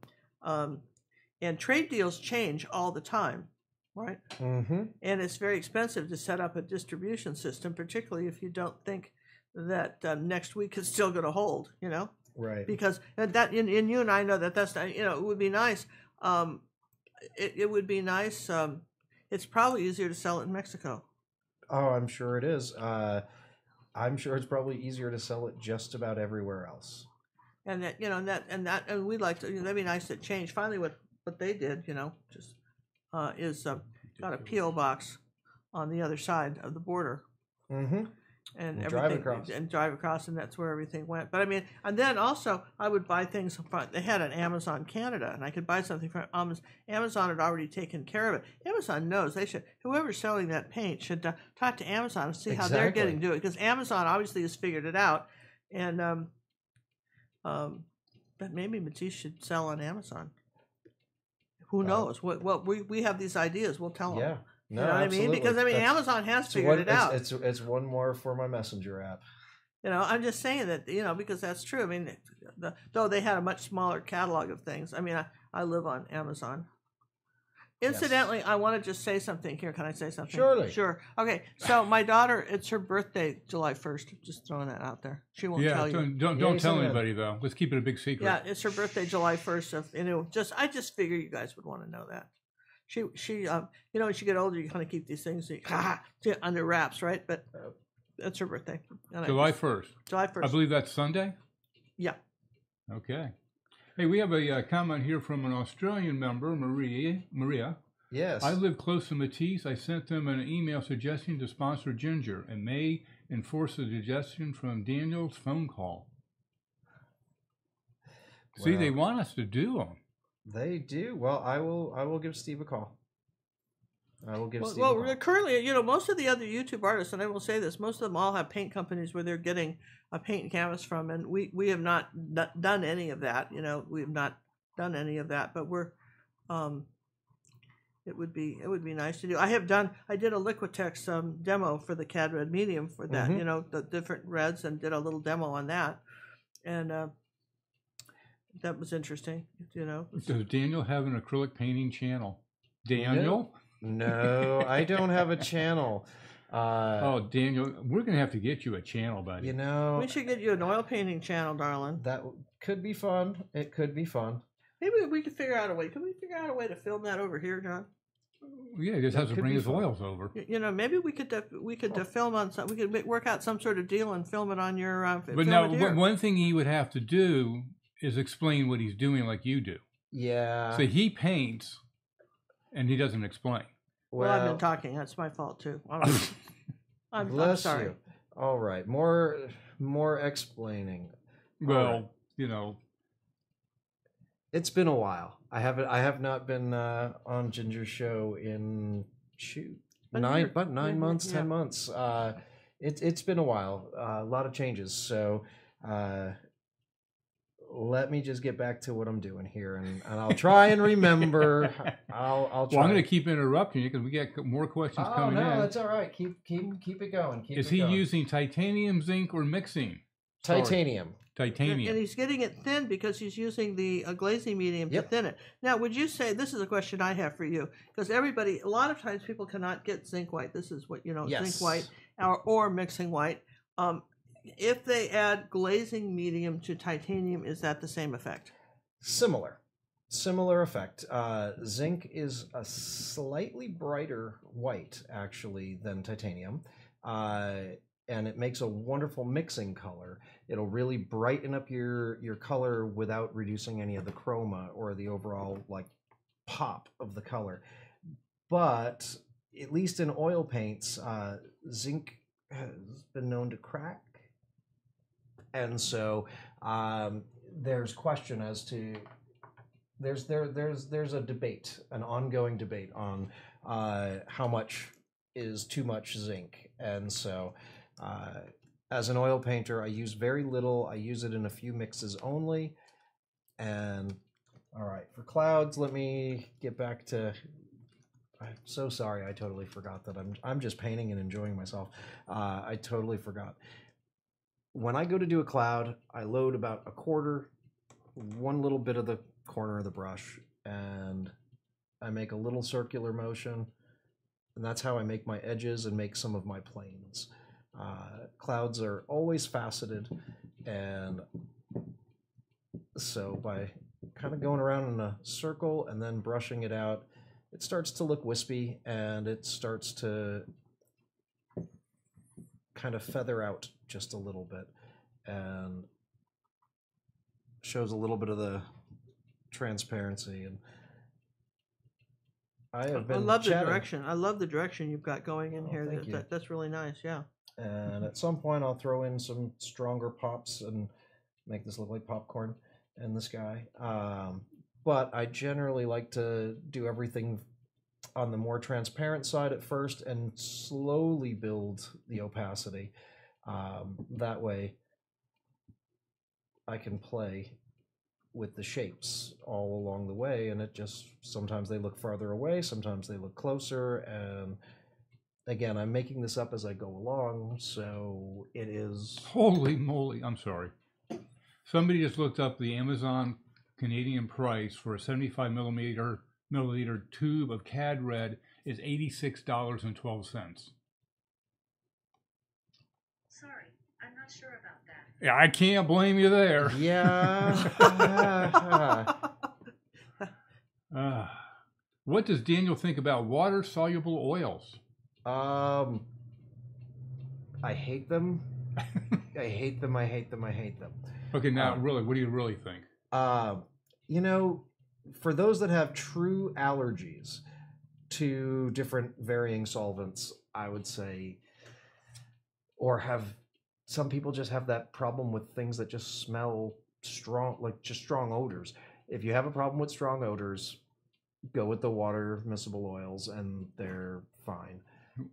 and trade deals change all the time, right? Mm-hmm. And it's very expensive to set up a distribution system, particularly if you don't think that next week is still going to hold, you know? Right. Because that, and you and I know that that's not, you know, it would be nice. It would be nice. It's probably easier to sell it in Mexico. Oh, I'm sure it is. I'm sure it's probably easier to sell it just about everywhere else. And that, you know, and we'd like to, you know, that'd be nice to change. Finally, what they did, you know, just is got a P.O. box on the other side of the border. Mm-hmm. And everything, drive across, and that's where everything went. But I mean, and then also I would buy things from, they had an Amazon Canada, and I could buy something from Amazon had already taken care of it. Amazon knows they should, whoever's selling that paint should talk to Amazon and see how they're getting to it, because Amazon obviously has figured it out, and but maybe Matisse should sell on Amazon. Who knows? What we have these ideas, we'll tell them. Yeah. No, you know what absolutely. I mean? Because I mean, Amazon has figured it out. It's one more for my Messenger app. You know, I'm just saying that, you know, because that's true. I mean, though they had a much smaller catalog of things. I mean, I live on Amazon. Incidentally, yes. I want to just say something here. Can I say something? Surely. Sure. Okay. So my daughter, it's her birthday, July 1st. Just throwing that out there. She won't tell you. Don't tell anybody though. Let's keep it a big secret. Yeah, it's her birthday, July 1st. You know, I just figure you guys would want to know that. She you know, as you get older, you kind of keep these things under wraps, right? But that's her birthday. July 1st. July 1st. I believe that's Sunday? Yeah. Okay. Hey, we have a comment here from an Australian member, Maria. Yes. I live close to Matisse. I sent them an email suggesting to sponsor Ginger and may enforce a suggestion from Daniel's phone call. Well, see, they want us to do them. They do. Well, I will give Steve a call. I will give Steve a call. Currently, you know, most of the other YouTube artists, and I will say this, most of them all have paint companies where they're getting a paint and canvas from, and we have not done any of that. You know, we have not done any of that, but we're it would be nice to do. I did a Liquitex demo for the CAD red medium for that. Mm-hmm. You know, the different reds, and did a little demo on that, and that was interesting, you know. Does Daniel have an acrylic painting channel? Daniel? No, I don't have a channel. Oh, Daniel, we're going to have to get you a channel, buddy. You know, we should get you an oil painting channel, darling. That could be fun. It could be fun. Maybe we could figure out a way. Can we figure out a way to film that over here, John? Yeah, he just has to bring his oils over. You know, maybe we could film on some. We could work out some sort of deal and film it on your. But now, one thing he would have to do is explain what he's doing like you do. Yeah. So he paints, and he doesn't explain. Well, I've been talking. That's my fault too. I'm sorry. You. All right. More explaining. Well, right. You know, it's been a while. I have not been on Ginger's show in nine months, 10 months. It's been a while. A lot of changes. So. Let me just get back to what I'm doing here, and I'll try and remember. I'll try. Well, I'm going to keep interrupting you because we get more questions coming in. No, that's all right. Keep it going. Is he using titanium zinc or mixing? Titanium. Titanium. And he's getting it thin because he's using the glazing medium to thin it. Now, would you say, this is a question I have for you, because a lot of times people cannot get zinc white. This is what, zinc white or mixing white. If they add glazing medium to titanium, is that the same effect? Similar effect. Zinc is a slightly brighter white, actually, than titanium, and it makes a wonderful mixing color. It'll really brighten up your color without reducing any of the chroma or the overall pop of the color. But at least in oil paints, zinc has been known to crack. And so there's question as to there's a debate, an ongoing debate on how much is too much zinc. And so as an oil painter, I use very little. I use it in a few mixes only. And all right, for clouds, let me get back to. I'm so sorry. I totally forgot that I'm just painting and enjoying myself. I totally forgot. when I go to do a cloud, I load about a quarter, one little bit of the corner of the brush, and I make a little circular motion, and that's how I make my edges and make some of my planes. Clouds are always faceted, and so by kind of going around in a circle and then brushing it out, it starts to look wispy, and it starts to kind of feather out just a little bit and shows a little bit of the transparency. And I love the direction. I love the direction you've got going in here. That's really nice. Yeah. And at some point, I'll throw in some stronger pops and make this look like popcorn in the sky. But I generally like to do everything on the more transparent side at first and slowly build the opacity. That way I can play with the shapes all along the way, and it just, sometimes they look farther away, sometimes they look closer, and again, I'm making this up as I go along, so it is... Holy moly, I'm sorry. Somebody just looked up the Amazon Canadian price for a 75 milliliter tube of CAD red is $86.12. Sorry, I'm not sure about that. Yeah, I can't blame you there. Yeah. What does Daniel think about water-soluble oils? I hate them. I hate them. I hate them. I hate them. Okay, now really, what do you really think? You know, for those that have true allergies to different varying solvents, I would say, or have, some people just have that problem with things that just smell strong, like just strong odors. If you have a problem with strong odors, go with the water miscible oils and they're fine.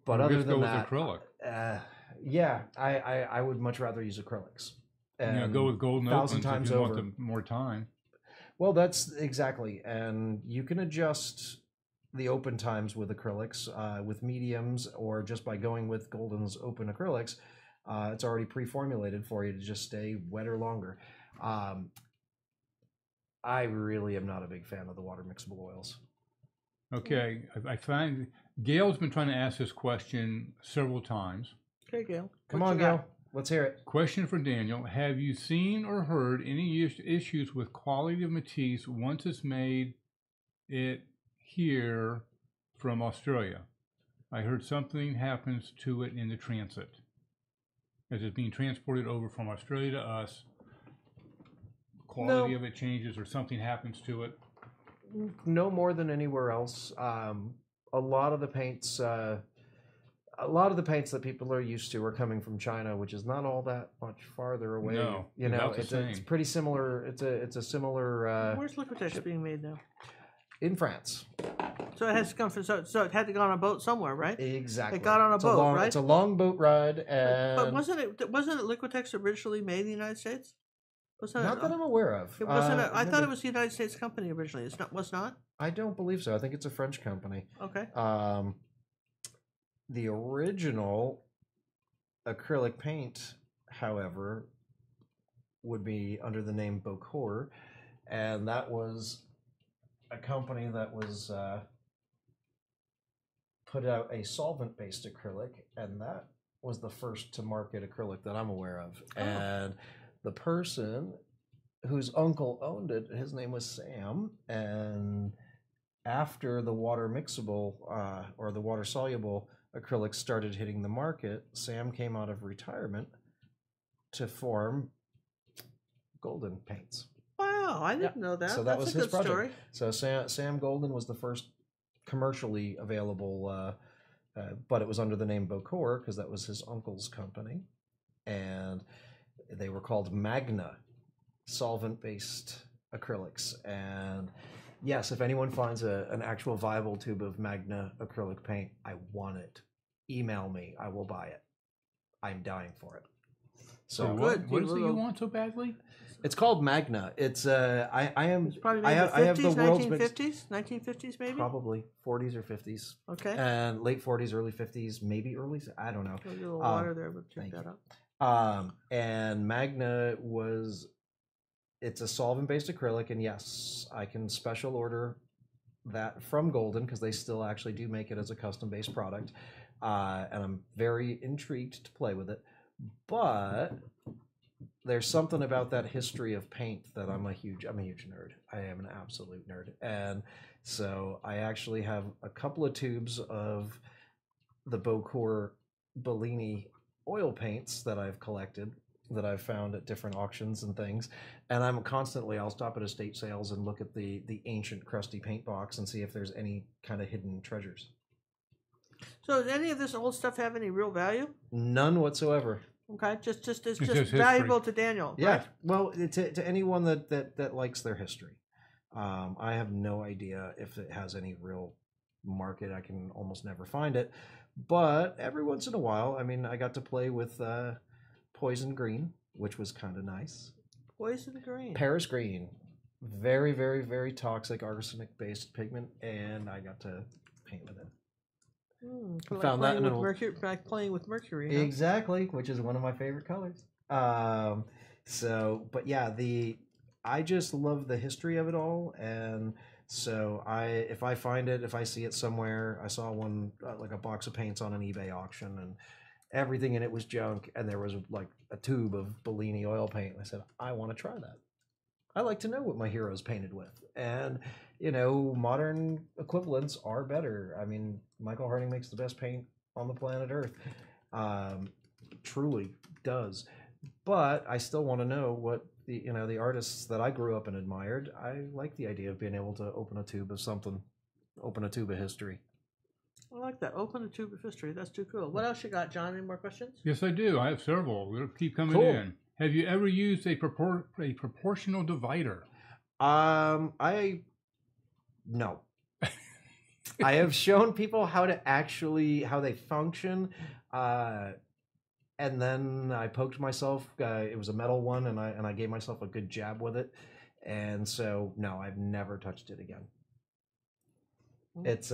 But other than that, with acrylic. Yeah, I would much rather use acrylics. And go with golden opens if you want more time. Well, that's exactly, and you can adjust the open times with acrylics, with mediums, or just by going with Golden's open acrylics. It's already pre-formulated for you to just stay wetter longer. I really am not a big fan of the water mixable oils. Okay, I find Gail's been trying to ask this question several times. Okay, Gail. Come on, Gail. Let's hear it. Question for Daniel. Have you seen or heard any issues with quality of Matisse once it's made it here from Australia? I heard something happens to it in the transit. As it's being transported over from Australia to us, quality of it changes or something happens to it? No more than anywhere else. A lot of the paints that people are used to are coming from China, which is not all that much farther away. No, you know, it's pretty similar. It's a similar. Where's Liquitex being made now? In France. So it has to come from. So it had to go on a boat somewhere, right? Exactly. It got on a boat, right? It's a long boat ride, and but wasn't it Liquitex originally made in the United States? Not that I'm aware of. It wasn't. I thought it was the United States company originally. It's not. Was not. I don't believe so. I think it's a French company. Okay. The original acrylic paint, however, would be under the name Bocor, and that was a company that was put out a solvent-based acrylic, and that was the first to market acrylic that I'm aware of. Oh. And the person whose uncle owned it, his name was Sam, and after the water mixable or the water soluble acrylics started hitting the market, Sam came out of retirement to form Golden paints. Wow, I didn't know that. So that was his project. So Sam Golden was the first commercially available, but it was under the name Bocor because that was his uncle's company, and they were called Magna solvent-based acrylics. And yes, if anyone finds an actual viable tube of Magna acrylic paint, I want it. Email me. I will buy it. I'm dying for it. So what? What is it you want so badly? It's called Magna. It's I am. It's probably I have the world's 1950s, 1950s maybe. Probably 40s or 50s. Okay. And late 40s, early 50s, maybe early. I don't know. A little water there. We'll check that out. And Magna it's a solvent-based acrylic, and yes, I can special order that from Golden because they still actually do make it as a custom-based product, and I'm very intrigued to play with it. But there's something about that history of paint that I'm a huge nerd. I am an absolute nerd. And so I actually have a couple of tubes of the Beaucourt Bellini oil paints that I've collected, that I've found at different auctions and things. And I'll stop at estate sales and look at the ancient crusty paint box and see if there's any kind of hidden treasures. So does any of this old stuff have any real value? None whatsoever. Okay, it's just history. valuable to Daniel. Yeah, right? well, to anyone that likes their history. I have no idea if it has any real market. I can almost never find it. But every once in a while, I mean, I got to play with Poison Green, which was kind of nice. Poison Green. Paris Green. Very, very, very toxic arsenic-based pigment, and I got to paint with it. Found that in mercury, like playing with mercury. Huh? Exactly, which is one of my favorite colors. But yeah, I just love the history of it all, and so if I find it, if I see it somewhere, I saw one like a box of paints on an eBay auction, and everything in it was junk, and there was like a tube of Bellini oil paint, and I said, I want to try that. I like to know what my heroes painted with, and modern equivalents are better. I mean, Michael Harding makes the best paint on the planet Earth, truly does. But I still want to know what the artists that I grew up and admired. I like the idea of being able to open a tube of something, open a tube of history. I like that. Open a tube of history. That's too cool. What else you got, John? Any more questions? Yes, I do. I have several. They'll keep coming in. Have you ever used a proportional divider? No. I have shown people how they function, and then I poked myself. It was a metal one, and I gave myself a good jab with it, and so no, I've never touched it again. It's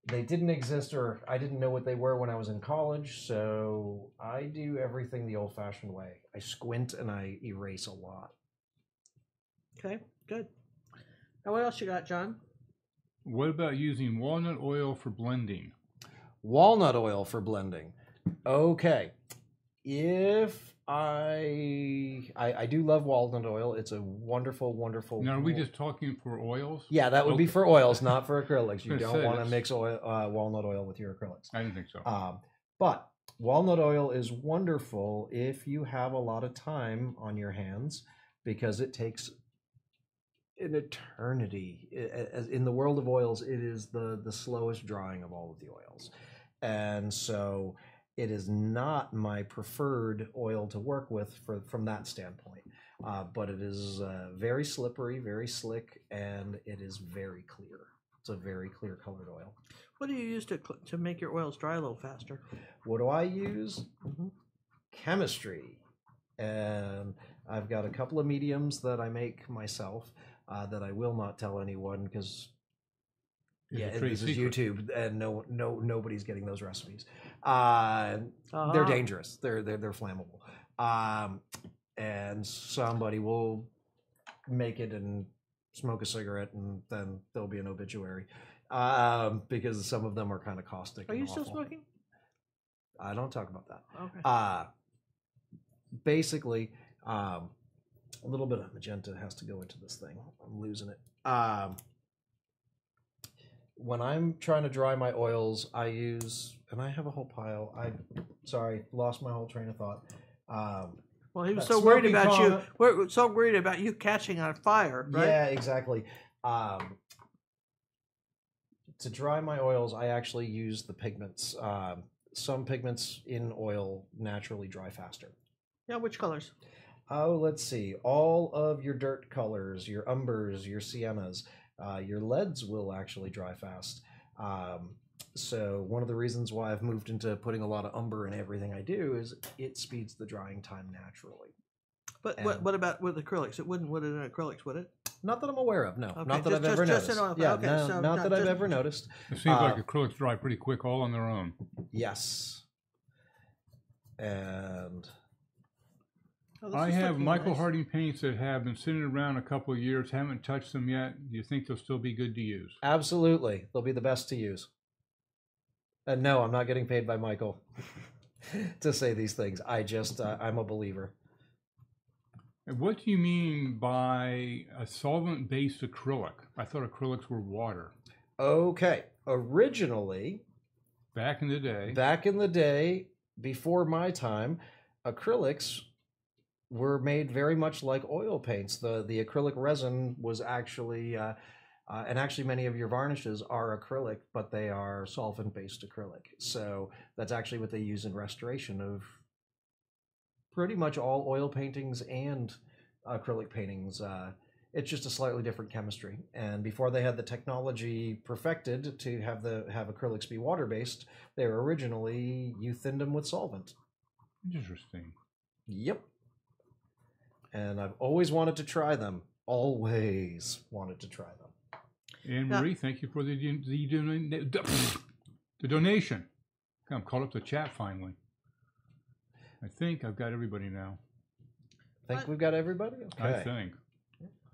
they didn't exist, or I didn't know what they were when I was in college, so I do everything the old-fashioned way. I squint and I erase a lot. Okay, good. Now, what else you got, John? What about using walnut oil for blending? Walnut oil for blending. Okay. If I do love walnut oil. It's a wonderful, wonderful. Now, are we just talking for oils? Yeah, that would be for oils, not for acrylics. You don't want to mix walnut oil with your acrylics. I didn't think so. But walnut oil is wonderful if you have a lot of time on your hands, because it takes an eternity. In the world of oils, it is the slowest drying of all of the oils. And so it is not my preferred oil to work with from that standpoint. But it is very slippery, very slick, and it is very clear. It's a very clear colored oil. What do you use to make your oils dry a little faster? What do I use? Chemistry. And I've got a couple of mediums that I make myself that I will not tell anyone, because this is YouTube, and nobody's getting those recipes. They're dangerous. They're flammable. And somebody will make it and smoke a cigarette, and then there'll be an obituary, because some of them are kind of caustic. Are you still smoking? I don't talk about that. Okay. Basically, a little bit of magenta has to go into this thing. I'm losing it. When I'm trying to dry my oils, I use, and I have a whole pile. Lost my whole train of thought. Well, he was so worried about you. We're so worried about you catching on fire, right? Yeah, exactly. To dry my oils, I actually use the pigments. Some pigments in oil naturally dry faster. Yeah, which colors? Oh, let's see. All of your dirt colors, your umbers, your siennas, your leads will actually dry fast. So one of the reasons why I've moved into putting a lot of umber in everything I do is it speeds the drying time naturally. But what about with acrylics? It wouldn't would it in acrylics, would it? Not that I'm aware of, no. Okay, Not that I've ever noticed. Just in oil. Yeah, Okay, no, so not that I've ever noticed. It seems like acrylics dry pretty quick all on their own. Yes. And I have Michael Harding paints that have been sitting around a couple of years, haven't touched them yet. Do you think they'll still be good to use? absolutely, they'll be the best to use. And no, I'm not getting paid by Michael to say these things. I'm a believer. And what do you mean by a solvent-based acrylic? I thought acrylics were water. Okay, originally, Back in the day, before my time, acrylics were made very much like oil paints. The acrylic resin was actually, and actually many of your varnishes are acrylic, but they are solvent-based acrylic. So that's actually what they use in restoration of pretty much all oil paintings and acrylic paintings. It's just a slightly different chemistry. And before they had the technology perfected to have acrylics be water-based, they were originally, you thinned them with solvent. Interesting. Yep. And I've always wanted to try them. Always wanted to try them. Anne Marie, thank you for the donation. I'm caught up to chat finally. I think I've got everybody now. Think we've got everybody? Okay. I think.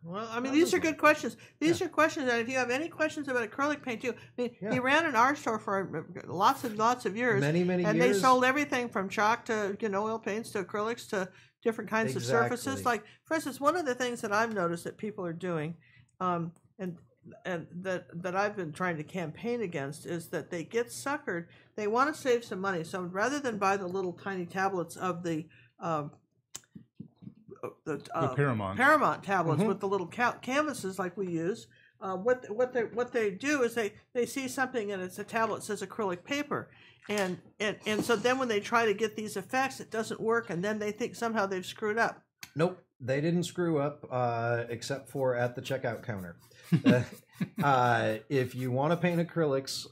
Well, I mean, these are good questions. These are questions that if you have any questions about acrylic paint, too. I mean, he ran an art store for lots of years. Many years. And they sold everything from chalk to, oil paints to acrylics to different kinds of surfaces. Like, for instance, one of the things that I've noticed that people are doing, and that I've been trying to campaign against, is that they get suckered. They want to save some money. So rather than buy the little tiny tablets of the Paramount tablets with the little canvases like we use. What they do is they see something and it's a tablet that says acrylic paper, and so then when they try to get these effects, it doesn't work, and then they think somehow they've screwed up. Nope, they didn't screw up, except for at the checkout counter. If you want to paint acrylics,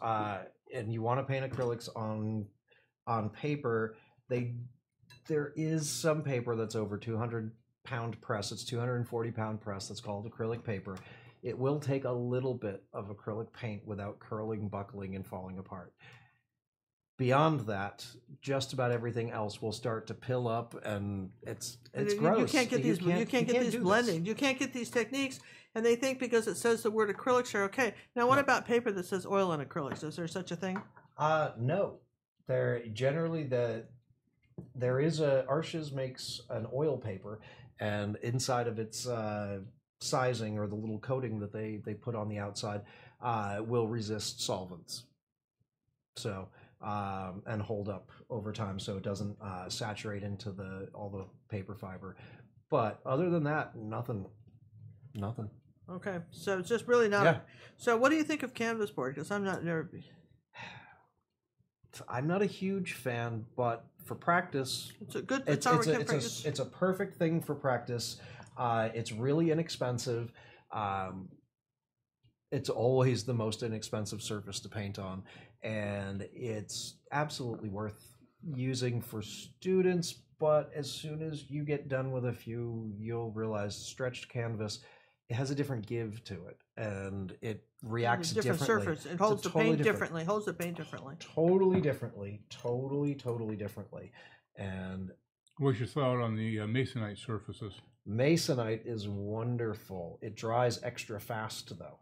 and you want to paint acrylics on paper, there is some paper that's over 200-pound press. It's 240-pound press. That's called acrylic paper. It will take a little bit of acrylic paint without curling, buckling, and falling apart. Beyond that, just about everything else will start to pill up, and it's gross. You can't get these. You can't get these blending. You can't get these techniques, and they think because it says the word acrylics are okay. Now, what about paper that says oil and acrylics? Is there such a thing? No. There is Arshes makes an oil paper, and inside of its sizing, or the little coating that they put on the outside, will resist solvents. So and hold up over time, so it doesn't saturate into all the paper fiber. But other than that, nothing. Okay, so it's just really not. Yeah. So what do you think of canvas board? Because I'm not a huge fan, but for practice, it's a good. It's a perfect thing for practice. It's really inexpensive. It's always the most inexpensive surface to paint on, and it's absolutely worth using for students. But as soon as you get done with a few, you'll realize stretched canvas, it has a different give to it, and it reacts differently. Surface. It holds the paint differently. Holds the paint differently. Totally differently. Totally differently. And what's your thought on the masonite surfaces? Masonite is wonderful. It dries extra fast, though.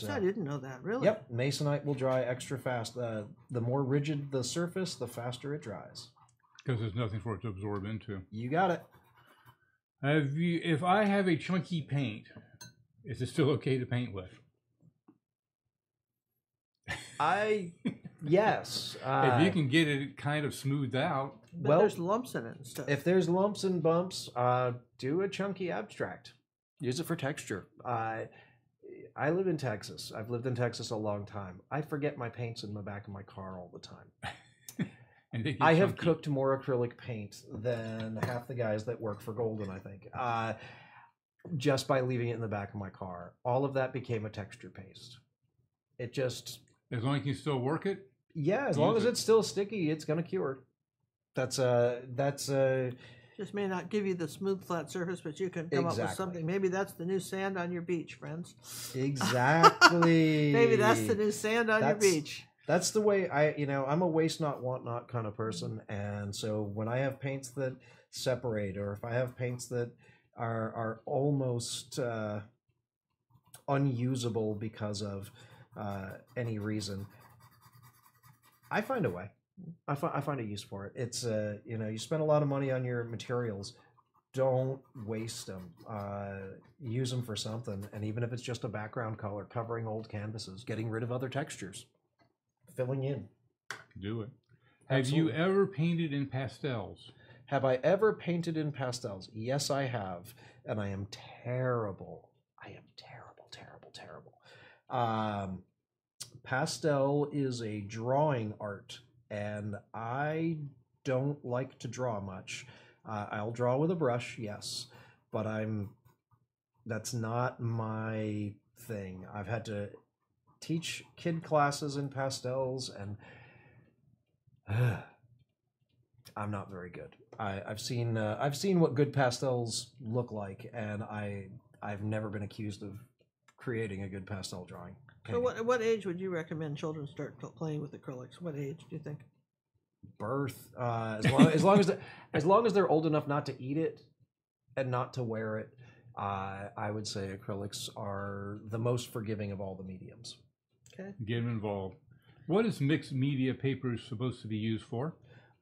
I didn't know that. Really? Yep. Masonite will dry extra fast. The more rigid the surface, the faster it dries. Because there's nothing for it to absorb into. You got it. If I have a chunky paint, is it still okay to paint with? Yes. If you can get it kind of smoothed out. But there's lumps in it and stuff. If there's lumps and bumps, do a chunky abstract. Use it for texture. I live in Texas. I've lived in Texas a long time. I forget my paints in the back of my car all the time. And I have cooked more acrylic paint than half the guys that work for Golden, I think, just by leaving it in the back of my car. All of that became a texture paste. It just As long as you can still work it? Yeah, as long as it's still sticky, it's going to cure. That's just may not give you the smooth flat surface, but you can come up with something. Maybe that's the new sand on your beach, friends. Exactly. Maybe that's the new sand on your beach. That's the way I'm a waste not, want not kind of person. And so when I have paints that separate, or if I have paints that are almost unusable because of any reason, I find a way. I find a use for it. It's you spend a lot of money on your materials. Don't waste them. Use them for something. And even if it's just a background color, covering old canvases, getting rid of other textures, filling in. Do it. Have you ever painted in pastels? Have I ever painted in pastels? Yes, I have. And I am terrible. I am terrible. Pastel is a drawing art, and I don't like to draw much. I'll draw with a brush, yes, but that's not my thing. I've had to teach kid classes in pastels, and I'm not very good. I've seen what good pastels look like, and I've never been accused of creating a good pastel drawing. So what age would you recommend children start playing with acrylics? What age do you think? Birth. As long as they're old enough not to eat it and not to wear it, I would say acrylics are the most forgiving of all the mediums. Okay. Get them involved. What is mixed media paper supposed to be used for?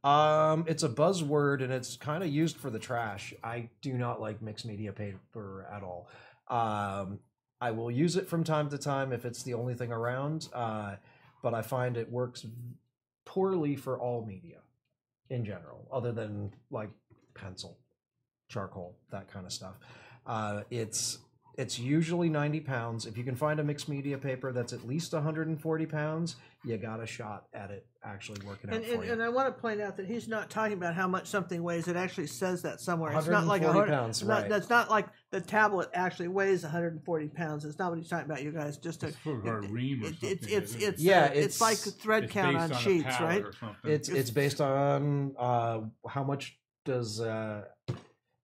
It's a buzzword, and it's kind of used for the trash. I do not like mixed media paper at all. I will use it from time to time if it's the only thing around, but I find it works poorly for all media in general, other than like pencil, charcoal, that kind of stuff. It's usually 90 pounds. If you can find a mixed media paper that's at least 140 pounds, you got a shot at it actually working out for you. And I want to point out that he's not talking about how much something weighs. It actually says that somewhere. It's not like 140 pounds, right? That's not like the tablet actually weighs 140 pounds. It's not what he's talking about, you guys. Just a ream or something. It's like thread count on sheets, right? It's based on how much does the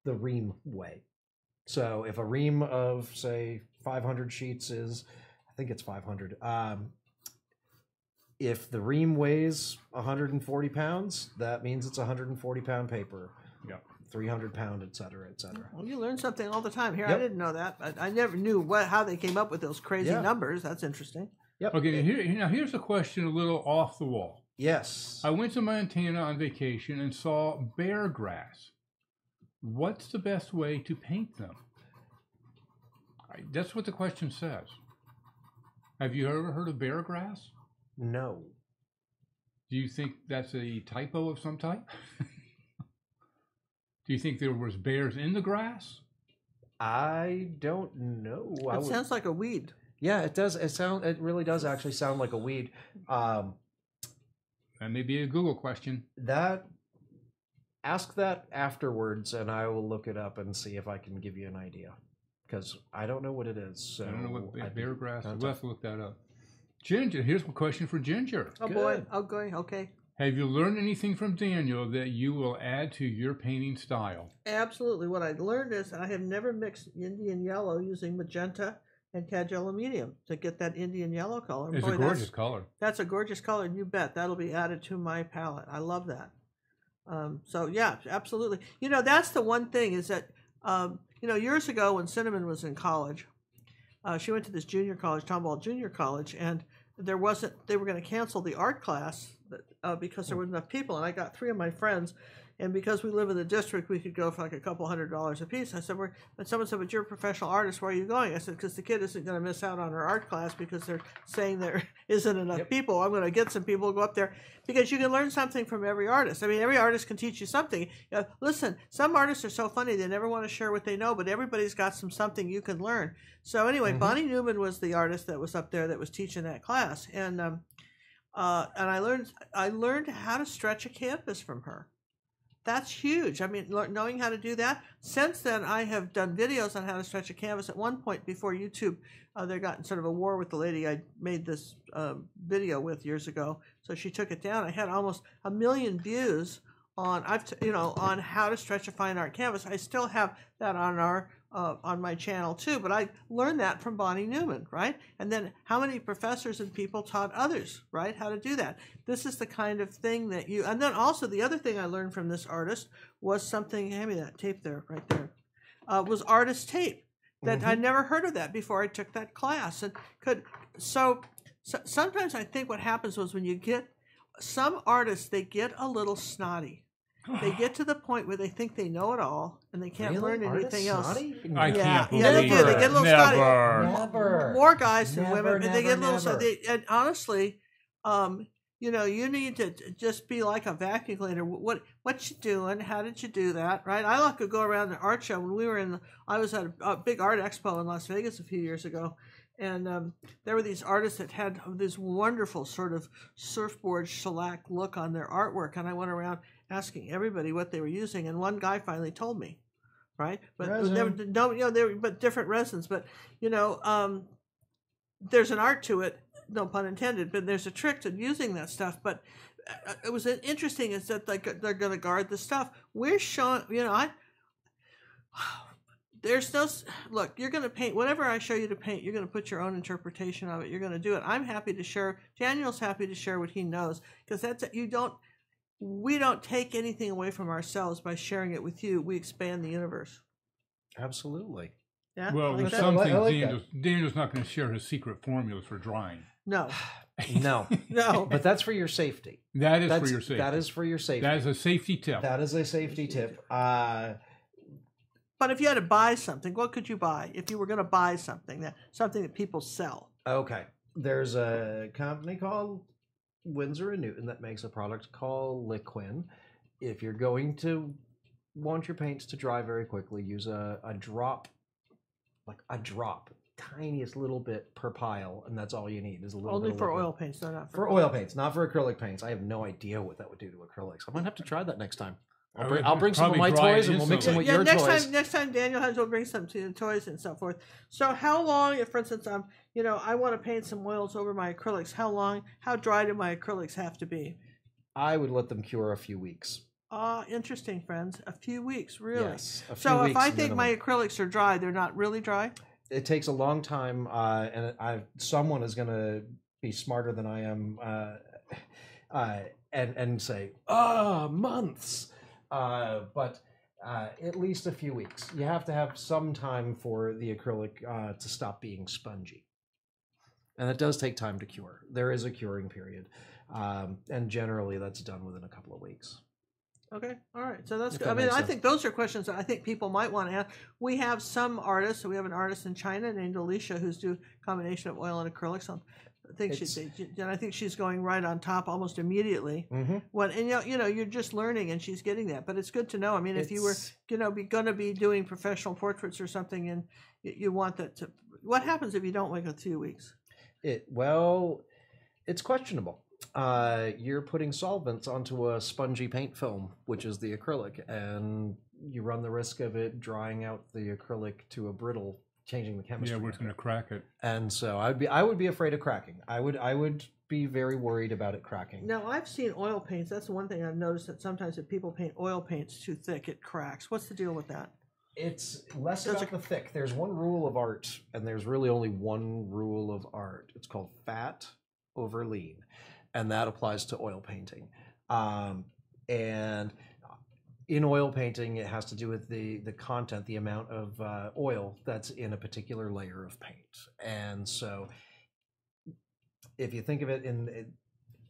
ream weigh. So if a ream of, say, 500 sheets is, I think it's 500. If the ream weighs 140 pounds, that means it's 140 pound paper. Yeah. 300 pound, et cetera, et cetera. Well, you learn something all the time here. Yep. I didn't know that. I never knew how they came up with those crazy numbers. That's interesting. Yep. Okay, here's a question a little off the wall. Yes. I went to Montana on vacation and saw bear grass. What's the best way to paint them? That's what the question says. Have you ever heard of bear grass? No. Do you think that's a typo of some type? Do you think there was bears in the grass? I don't know. It sounds like a weed. Yeah, it does. It really does actually sound like a weed. That may be a Google question. Ask that afterwards, and I will look it up and see if I can give you an idea. Because I don't know what it is. So I don't know what bear grass is. We'll have to look that up. Ginger, here's a question for Ginger. Oh, good. Boy. Oh, going. Okay. Have you learned anything from Daniel that you will add to your painting style? Absolutely. What I learned is I have never mixed Indian yellow using magenta and cad yellow medium to get that Indian yellow color. It's a gorgeous color. That's a gorgeous color, and you bet that'll be added to my palette. I love that. So, yeah, absolutely. That's the one thing is that, years ago when Cinnamon was in college, she went to this junior college, Tomball Junior College, and they were going to cancel the art class because there weren't enough people. And I got 3 of my friends, and because we live in the district, we could go for like a couple $100 a piece. I said, and someone said, but you're a professional artist. Where are you going? I said, because the kid isn't going to miss out on her art class because they're saying there isn't enough people. I'm going to get some people to go up there because you can learn something from every artist. I mean, every artist can teach you something. Listen, some artists are so funny. They never want to share what they know, but everybody's got something you can learn. So anyway, Bonnie Newman was the artist that was up there that was teaching that class. And I learned how to stretch a canvas from her. that's huge. I mean, knowing how to do that. Since then, I have done videos on how to stretch a canvas. At one point, before YouTube, they got in sort of a war with the lady I made this video with years ago. So she took it down. I had almost 1 million views on on how to stretch a fine art canvas. I still have that on our on my channel too, but I learned that from Bonnie Newman, right? And then how many professors and people taught others, right, how to do that? This is the kind of thing that you, and then also the other thing I learned from this artist was something, hand me that tape there, right there, was artist tape. That I'd never heard of that before I took that class. And so sometimes I think what happens was when you get, some artists, they get a little snotty. They get to the point where they think they know it all and they can't learn anything else. I can't believe they do. They get a little snotty. Never. More guys than women. Never, They get a little never. snotty. And honestly, you need to just be like a vacuum cleaner. What you doing? How did you do that? Right? I like to go around the art show when we were I was at a big art expo in Las Vegas a few years ago. And there were these artists that had this wonderful sort of surfboard shellac look on their artwork. And I went around asking everybody what they were using. And one guy finally told me, right? But but different resins. But, there's an art to it, no pun intended, but there's a trick to using that stuff. But it was interesting is that they're going to guard the stuff. We're showing, there's no, look, you're going to paint, whatever I show you to paint, you're going to put your own interpretation of it. You're going to do it. I'm happy to share, Daniel's happy to share what he knows, because we don't take anything away from ourselves by sharing it with you. We expand the universe. Absolutely. Yeah. Well, like with that? some I things, like Daniel's not going to share his secret formulas for drying. No. No. No. But that's for your safety. That's for your safety. That is for your safety. That is a safety tip. That is a safety tip. But if you had to buy something, what could you buy if you were going to buy something that people sell? Okay. There's a company called Winsor & Newton that makes a product called Liquin. If you're going to want your paints to dry very quickly, use a drop, tiniest little bit per pile, and that's all you need is a little Only bit of for liquid. oil paints, though, not For oil paints, not for acrylic paints. I have no idea what that would do to acrylics. I might have to try that next time. I'll bring some of my toys and we'll mix them with your toys. Next time Daniel has, we'll bring some toys and so forth. So how long, if for instance, I want to paint some oils over my acrylics, how dry do my acrylics have to be? I would let them cure a few weeks. Interesting, friends. A few weeks, really? Yes, a few so if weeks I think minimum. my acrylics are dry, they're not really dry? It takes a long time, and someone is going to be smarter than I am and say, months. But at least a few weeks. You have to have some time for the acrylic to stop being spongy. And it does take time to cure. There is a curing period. And generally that's done within a couple of weeks. Okay, all right. So that's If good. that I mean, makes I sense. think those are questions that I think people might want to ask. We have some artists. We have an artist in China named Alicia who's do a combination of oil and acrylics. I think she's going right on top almost immediately. Mm-hmm. You're just learning, and she's getting that. But it's good to know. I mean, if you were going to be doing professional portraits or something, and you want that to, what happens if you don't wait a few weeks? It's questionable. You're putting solvents onto a spongy paint film, which is the acrylic, and you run the risk of it drying out the acrylic to a brittle, changing the chemistry. Yeah, we're going to crack it. And so I would be afraid of cracking. I would be very worried about it cracking. Now, I've seen oil paints. That's the one thing I've noticed, that sometimes if people paint oil paints too thick, it cracks. What's the deal with that? It's less about the thick. There's one rule of art, and there's really only one rule of art. It's called fat over lean, and that applies to oil painting. And in oil painting, it has to do with the content, the amount of oil that's in a particular layer of paint. And so if you think of it in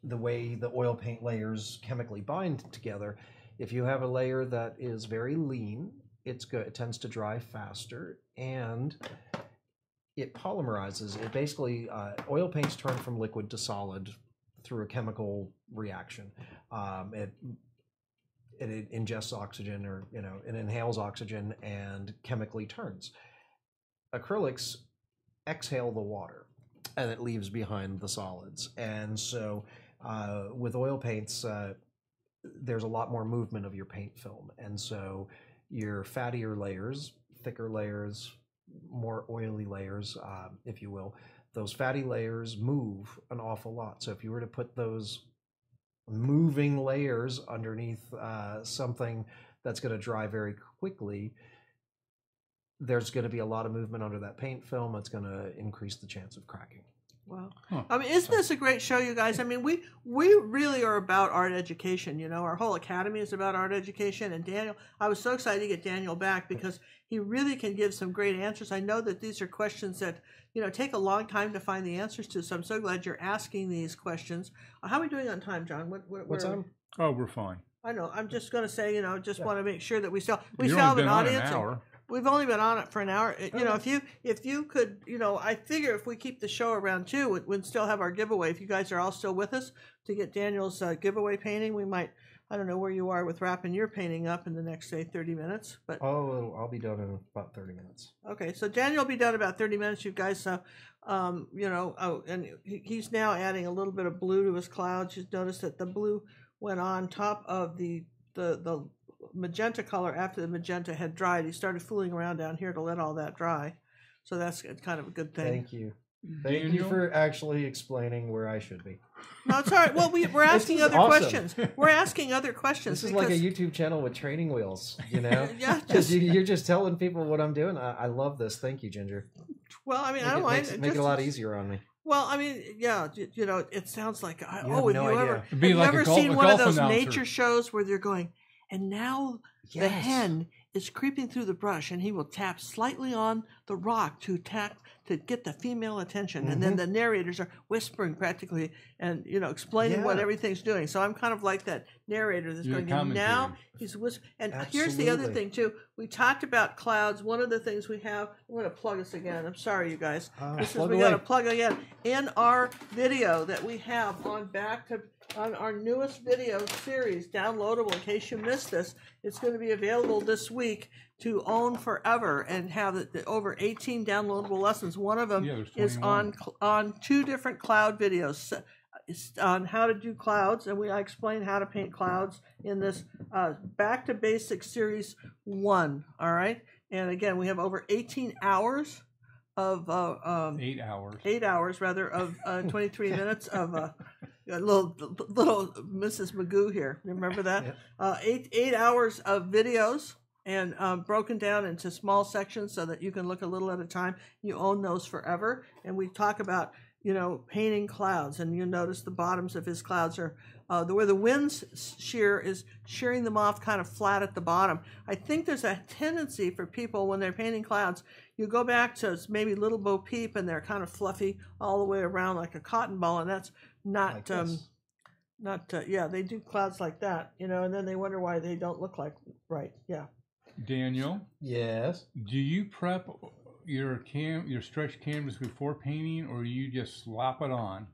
the way the oil paint layers chemically bind together, if you have a layer that is very lean, it's good. It tends to dry faster, and it polymerizes. It basically, oil paints turn from liquid to solid through a chemical reaction. It ingests oxygen, or it inhales oxygen and chemically turns. Acrylics exhale the water, and it leaves behind the solids. And so with oil paints, there's a lot more movement of your paint film. And so your fattier layers, thicker layers, more oily layers, if you will, those fatty layers move an awful lot. So if you were to put those moving layers underneath something that's going to dry very quickly, there's going to be a lot of movement under that paint film. It's going to increase the chance of cracking. Wow. Huh. I mean, isn't this a great show, you guys? I mean, we really are about art education. You know, our whole academy is about art education. And Daniel, I was so excited to get Daniel back because he really can give some great answers. I know that these are questions that, you know, take a long time to find the answers to. So I'm so glad you're asking these questions. How are we doing on time, John? What's on? Oh, we're fine. I know. I'm just going to say, you know, just want to make sure that we still You've have only an been on audience. an hour. We've only been on it for an hour. You know, if you could, you know, I figure if we keep the show around 2, we'd still have our giveaway. If you guys are all still with us to get Daniel's giveaway painting, we might, I don't know where you are with wrapping your painting up in the next, say, 30 minutes. But I'll be done in about 30 minutes. Okay, so Daniel will be done about 30 minutes. You guys, you know, and he's now adding a little bit of blue to his clouds. You've noticed that the blue went on top of the magenta color after the magenta had dried. He started fooling around down here to let all that dry. So that's kind of a good thing. Thank you. Thank you for actually explaining where I should be. No, it's all right. Well, we're asking other questions. We're asking other questions. This is like a YouTube channel with training wheels, you know? Yeah. Because you're just telling people what I'm doing. I love this. Thank you, Ginger. Well, I mean, I don't mind. Make it a lot easier on me. Well, I mean, yeah, you know, it sounds like, have no idea. It'd be have like you a ever golf- seen a one of golf those announcer. nature shows where they're going, and now the Yes. hen is creeping through the brush, and he will tap slightly on the rock to get the female attention, and then the narrators are whispering practically, and you know, explaining what everything's doing. So I'm kind of like that narrator that's You're going, a and now commentator. he's whispering. And here's the other Absolutely. thing too. We talked about clouds. One of the things we have, I'm going to plug us again. I'm sorry, you guys. We got to plug again in our video that we have on our newest video series, downloadable. In case you missed this, it's going to be available this week to own forever and have over 18 downloadable lessons. One of them there's is 21. on 2 different cloud videos. It's on how to do clouds, and I explain how to paint clouds in this Back to Basics Series 1. All right, and again, we have over 18 hours of 8 hours. 8 hours rather of 23 minutes of a little Mrs. Magoo here. Remember that? 8 hours of videos and broken down into small sections so that you can look a little at a time. You own those forever, and we talk about, you know, painting clouds, and you notice the bottoms of his clouds are where the wind's shear is shearing them off kind of flat at the bottom. I think there's a tendency for people when they're painting clouds, you go back to maybe Little Bo Peep, and they're kind of fluffy all the way around like a cotton ball, and that's not Like yeah, they do clouds like that, you know, and then they wonder why they don't look like right. Yeah. Daniel, Yes. do you prep your stretch canvas before painting, or you just slap it on?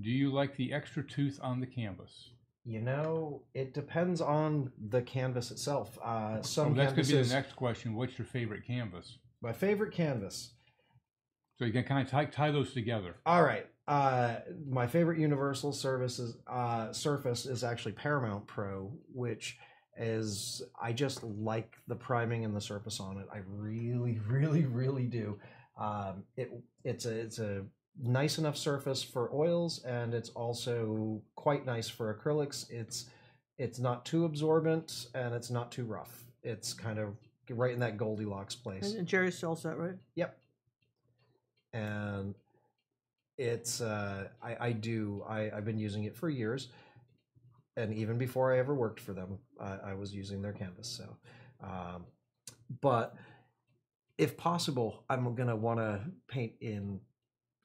Do you like the extra tooth on the canvas? You know, it depends on the canvas itself. That's going to be the canvases. next question. What's your favorite canvas? My favorite canvas. So you can kind of tie those together. All right. My favorite universal surface is actually Paramount Pro, which is, I just like the priming and the surface on it. I really, really, really do. It's a nice enough surface for oils, and it's also quite nice for acrylics. It's not too absorbent, and it's not too rough. It's kind of right in that Goldilocks place. And Jerry sells that, right? Yep. And it's I've been using it for years, and even before I ever worked for them, I was using their canvas. So, but if possible, I'm gonna want to paint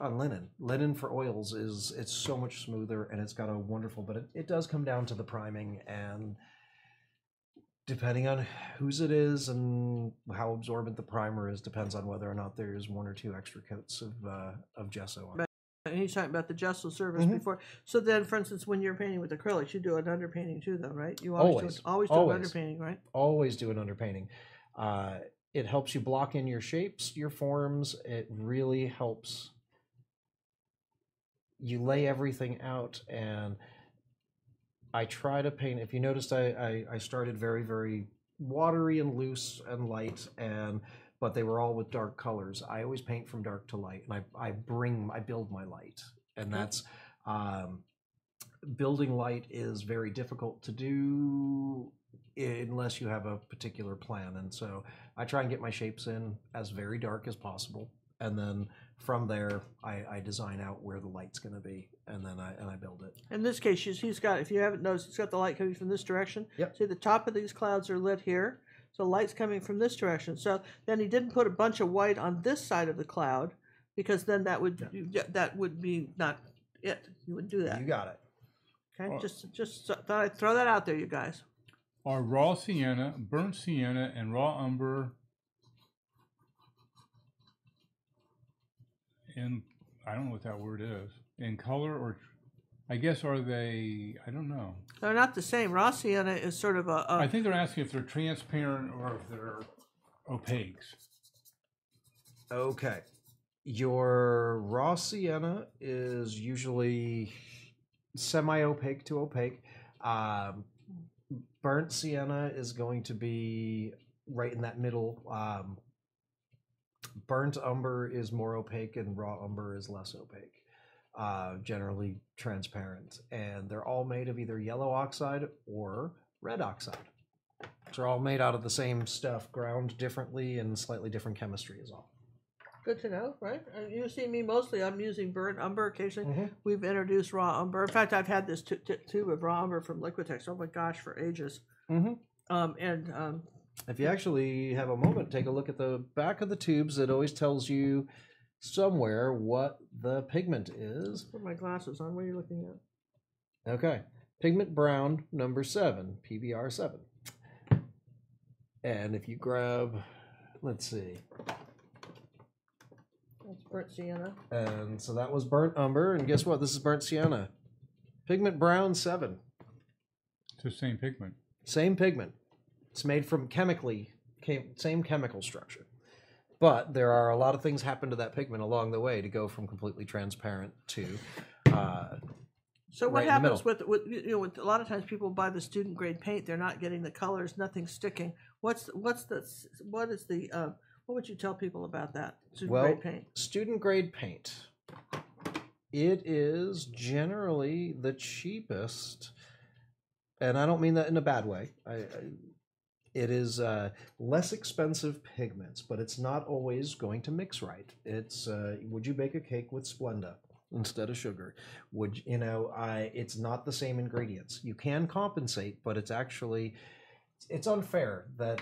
on linen. Linen for oils it's so much smoother, and it's got a wonderful. But it does come down to the priming, and depending on whose it is and how absorbent the primer is, depends on whether or not there's 1 or 2 extra coats of gesso on it. And he's talking about the gesso surface before. So then, for instance, when you're painting with acrylics, you do an underpainting too, though, right? You always do an underpainting, right? Always do an underpainting. It helps you block in your shapes, your forms. It really helps you lay everything out, and I try to paint. If you noticed, I started very, very watery and loose and light, but they were all with dark colors. I always paint from dark to light, and I build my light, and that's building light is very difficult to do unless you have a particular plan. And so I try and get my shapes in as very dark as possible, and then from there I design out where the light's going to be, and then I build it. In this case, he's got, if you haven't noticed, he's got the light coming from this direction. Yep. See, the top of these clouds are lit here, so light's coming from this direction. So then he didn't put a bunch of white on this side of the cloud, because then that would be not it. You wouldn't do that. You got it. Okay, just thought I'd throw that out there, you guys. Are raw sienna, burnt sienna, and raw umber in, I don't know what that word is, in color, or I guess are they, I don't know. They're not the same. Raw sienna is sort of a I think they're asking if they're transparent or if they're opaques. Okay. Your raw sienna is usually semi-opaque to opaque. Burnt sienna is going to be right in that middle. Burnt umber is more opaque, and raw umber is less opaque. Generally transparent. And they're all made of either yellow oxide or red oxide. They're all made out of the same stuff, ground differently, and slightly different chemistry is all. good to know, right? You see me mostly, I'm using burnt umber occasionally. Mm-hmm. We've introduced raw umber. In fact, I've had this tube of raw umber from Liquitex, oh my gosh, for ages. Mm-hmm. If you actually have a moment, take a look at the back of the tubes. It always tells you somewhere what the pigment is. Put my glasses on. What are you looking at? Okay. Pigment brown, number 7, PBR 7. And if you grab, let's see. That's burnt sienna. And so that was burnt umber. And guess what? This is burnt sienna. Pigment brown 7. It's the same pigment. Same pigment. It's made from same chemical structure. But there are a lot of things happen to that pigment along the way to go from completely transparent to so what right happens with a lot of times people buy the student grade paint, they're not getting the colors, nothing's sticking. What would you tell people about that student grade paint? Student grade paint. It is generally the cheapest, and I don't mean that in a bad way. It is less expensive pigments, but it's not always going to mix right. It's would you bake a cake with Splenda instead of sugar? It's not the same ingredients. You can compensate, but it's unfair that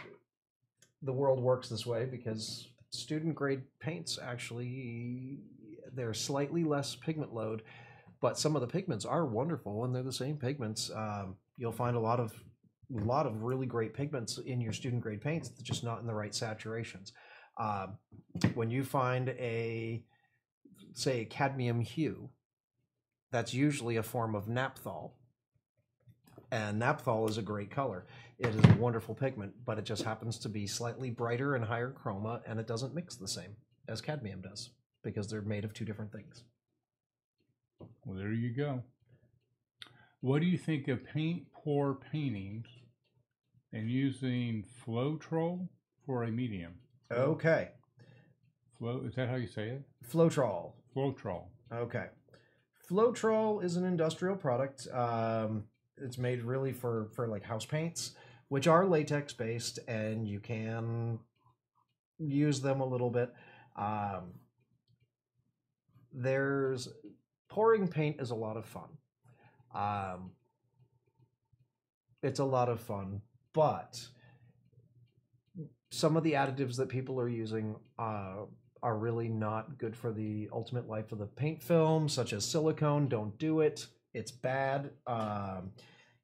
the world works this way, because student grade paints actually, they're slightly less pigment load, but some of the pigments are wonderful and they're the same pigments. You'll find a lot of really great pigments in your student grade paints, just not in the right saturations. When you find a cadmium hue, that's usually a form of naphthol. And naphthol is a great color. It is a wonderful pigment, but it just happens to be slightly brighter and higher chroma, and it doesn't mix the same as cadmium does, because they're made of two different things. Well, there you go. What do you think of paint pour paintings and using Floetrol for a medium? Okay. Is that how you say it? Floetrol. Floetrol. Okay. Floetrol is an industrial product. It's made really for like house paints, which are latex based, and you can use them a little bit. Pouring paint is a lot of fun. It's a lot of fun, but some of the additives that people are using are really not good for the ultimate life of the paint film, such as silicone. Don't do it. It's bad.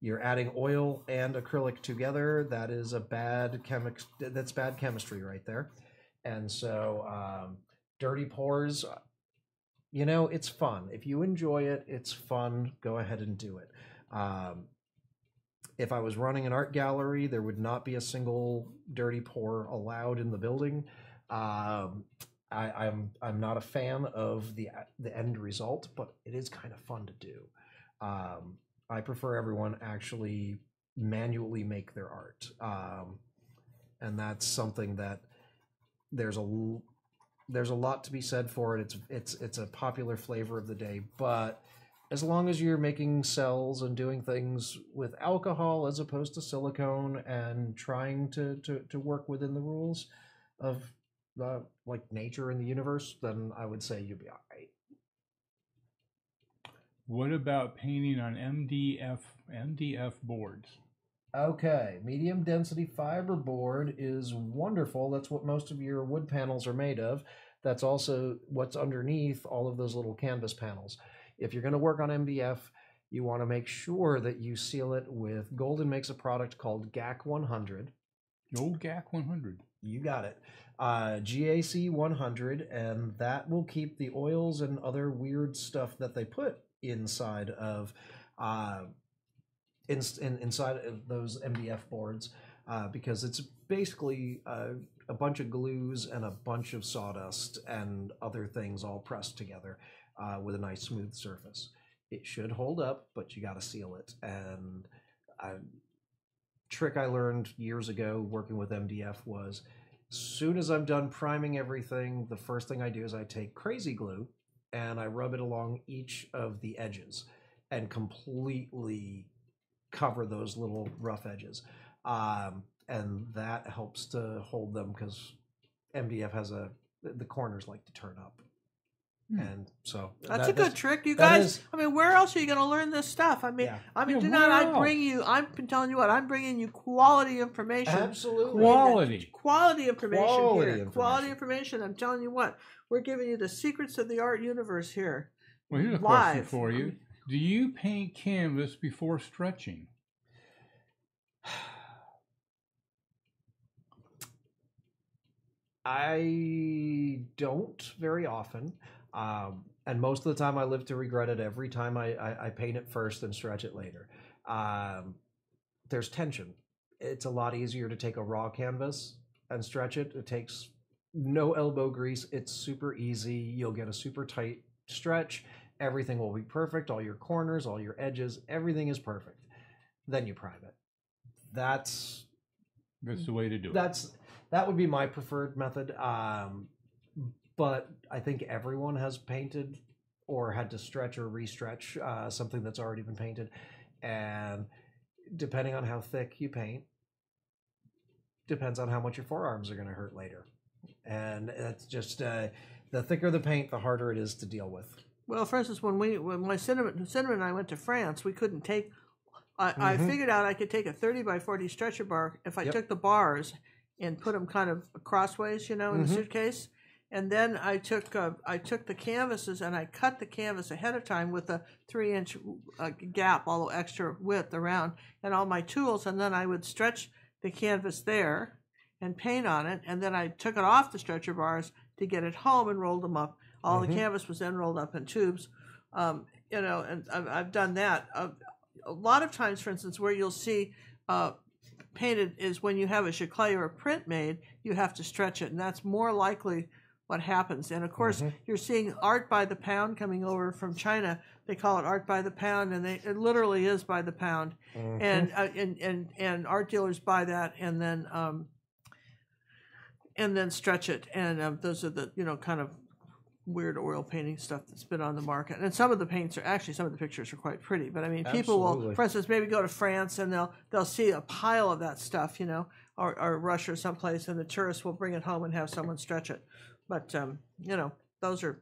You're adding oil and acrylic together. That is that's bad chemistry right there. And so dirty pours, it's fun. If you enjoy it, it's fun. Go ahead and do it. If I was running an art gallery, there would not be a single dirty pour allowed in the building. I'm not a fan of the end result, but it is kind of fun to do. I prefer everyone actually manually make their art, and that's something that there's a lot to be said for it. It's a popular flavor of the day, but as long as you're making cells and doing things with alcohol as opposed to silicone and trying to work within the rules of like nature and the universe, then I would say you'd be all right. What about painting on MDF boards? Okay, medium density fiber board is wonderful. That's what most of your wood panels are made of. That's also what's underneath all of those little canvas panels. If you're going to work on MDF, you want to make sure that you seal it with, Golden makes a product called GAC 100. Oh, GAC 100. You got it. GAC 100, and that will keep the oils and other weird stuff that they put inside of inside of those MDF boards, because it's basically a bunch of glues and a bunch of sawdust and other things all pressed together with a nice smooth surface. It should hold up, but you got to seal it. And a trick I learned years ago working with MDF was, as soon as I'm done priming everything, the first thing I do is I take crazy glue and I rub it along each of the edges and completely cover those little rough edges, and that helps to hold them, because MDF has the corners like to turn up. And so that's a good trick, you guys. I mean, where else are you going to learn this stuff? I mean, I'm telling you what, I'm bringing you quality information. Absolutely, quality information here. Quality information. I'm telling you what, we're giving you the secrets of the art universe here. Well, here's a question for you. Do you paint canvas before stretching? I don't very often. And most of the time I live to regret it every time I paint it first and stretch it later. There's tension. It's a lot easier to take a raw canvas and stretch it. It takes no elbow grease. It's super easy. You'll get a super tight stretch. Everything will be perfect. All your corners, all your edges, everything is perfect. Then you prime it. That's the way to do it. That would be my preferred method. But I think everyone has painted or had to stretch or restretch something that's already been painted. And depending on how thick you paint, depends on how much your forearms are going to hurt later. And it's just the thicker the paint, the harder it is to deal with. Well, for instance, when my Cinnamon and I went to France, we couldn't take. I figured out I could take a 30 by 40 stretcher bar if I took the bars and put them kind of crossways, in the suitcase. And then I took the canvases and I cut the canvas ahead of time with a 3-inch gap, all the extra width around, and all my tools. And then I would stretch the canvas there and paint on it. And then I took it off the stretcher bars to get it home and rolled them up. All the canvas was then rolled up in tubes, and I've done that. A lot of times, for instance, where you'll see painted is when you have a giclée or a print made, you have to stretch it, and that's more likely what happens. And of course, you're seeing art by the pound coming over from China. They call it art by the pound, and it literally is by the pound. And art dealers buy that and then stretch it. And those are the kind of weird oil painting stuff that's been on the market. And some of the paints are actually, some of the pictures are quite pretty. But I mean, people will, for instance, maybe go to France and they'll see a pile of that stuff, or Russia or someplace, and the tourists will bring it home and have someone stretch it. But those are.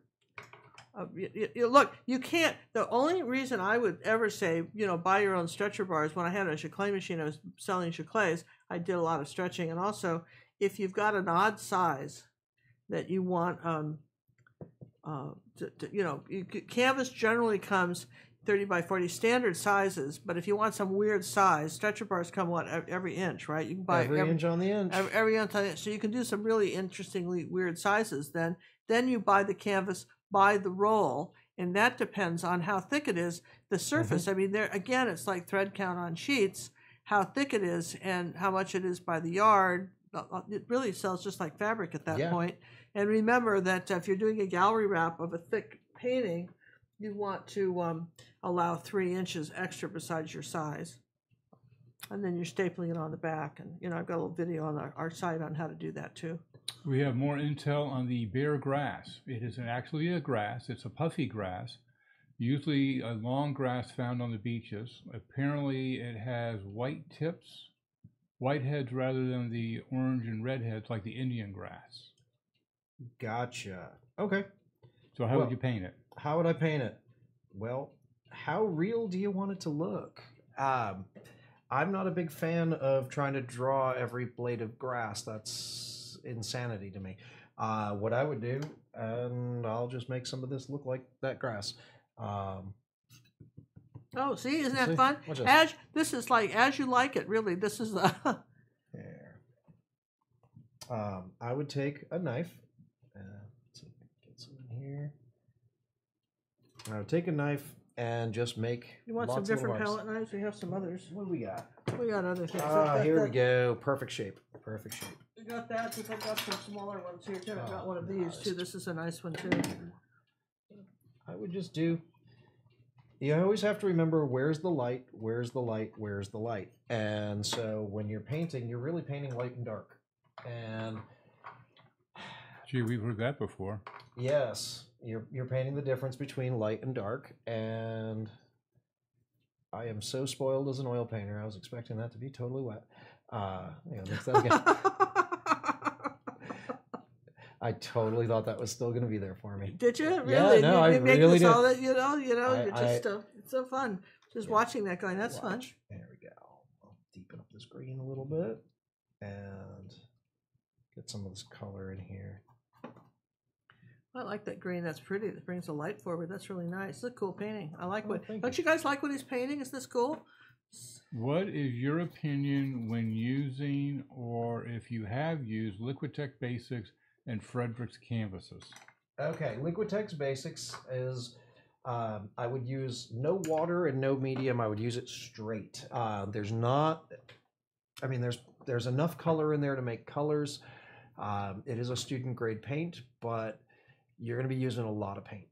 Look, you can't. The only reason I would ever say, buy your own stretcher bars. When I had a giclée machine, I was selling giclées. I did a lot of stretching, and also, if you've got an odd size that you want, canvas generally comes 30 by 40 standard sizes, but if you want some weird size, stretcher bars come every inch, right? You can buy every inch on the inch. Every inch on the inch. So you can do some really interestingly weird sizes. Then you buy the canvas by the roll, and that depends on how thick it is. The surface. I mean, there again, it's like thread count on sheets. How thick it is and how much it is by the yard. It really sells just like fabric at that point. And remember that if you're doing a gallery wrap of a thick painting, you want to allow 3 inches extra besides your size. And then you're stapling it on the back. And, you know, I've got a little video on our site on how to do that too. We have more intel on the bare grass. It is actually a grass. It's a puffy grass, usually a long grass found on the beaches. Apparently it has white tips, white heads rather than the orange and red heads like the Indian grass. Gotcha. Okay. So how would you paint it? How would I paint it? Well, how real do you want it to look? I'm not a big fan of trying to draw every blade of grass. That's insanity to me. What I would do, and I'll just make some of this look like that grass. Oh, see, isn't that fun? This is like as you like it. Really, this is the. There. I would take a knife. Let's see if I can get some in here. I would take a knife and just make. You want some different palette knives? We have some others. What do we got? We got other things. Here we go. Perfect shape. Perfect shape. We got that. I've got some smaller ones here too. I've got one of these too. This is a nice one too. I would just do. You always have to remember where's the light, where's the light, where's the light. And so when you're painting, you're really painting light and dark. And gee, we've heard that before. Yes, you're painting the difference between light and dark. And I am so spoiled as an oil painter. I was expecting that to be totally wet. That's that again. I totally thought that was still going to be there for me. Did you? Really? Yeah, no, I really did. All that, you're just it's so fun. Just watching that going, that's fun. There we go. I'll deepen up this green a little bit and get some of this color in here. I like that green. That's pretty. That brings the light forward. That's really nice. It's a cool painting. I like Don't you guys like what he's painting? Is this cool? What is your opinion when using, or if you have used, Liquitex Basics and Frederick's canvases? Okay, Liquitex Basics is, I would use no water and no medium. I would use it straight. There's enough color in there to make colors. It is a student grade paint, but you're going to be using a lot of paint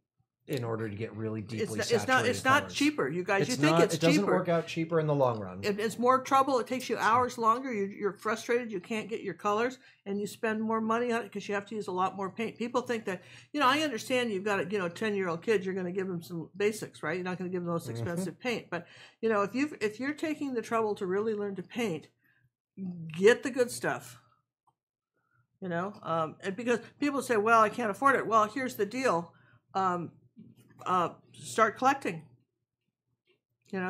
in order to get really deeply saturated It's not colors. cheaper, you guys. It cheaper. doesn't work out cheaper in the long run. It's more trouble. It takes you hours longer. You're frustrated. You can't get your colors, and you spend more money on it because you have to use a lot more paint. People think that, I understand you've got 10-year-old kids. You're going to give them some basics, right? You're not going to give them the most expensive paint. But if you're taking the trouble to really learn to paint, get the good stuff. And because people say, well, I can't afford it. Well, here's the deal. Start collecting.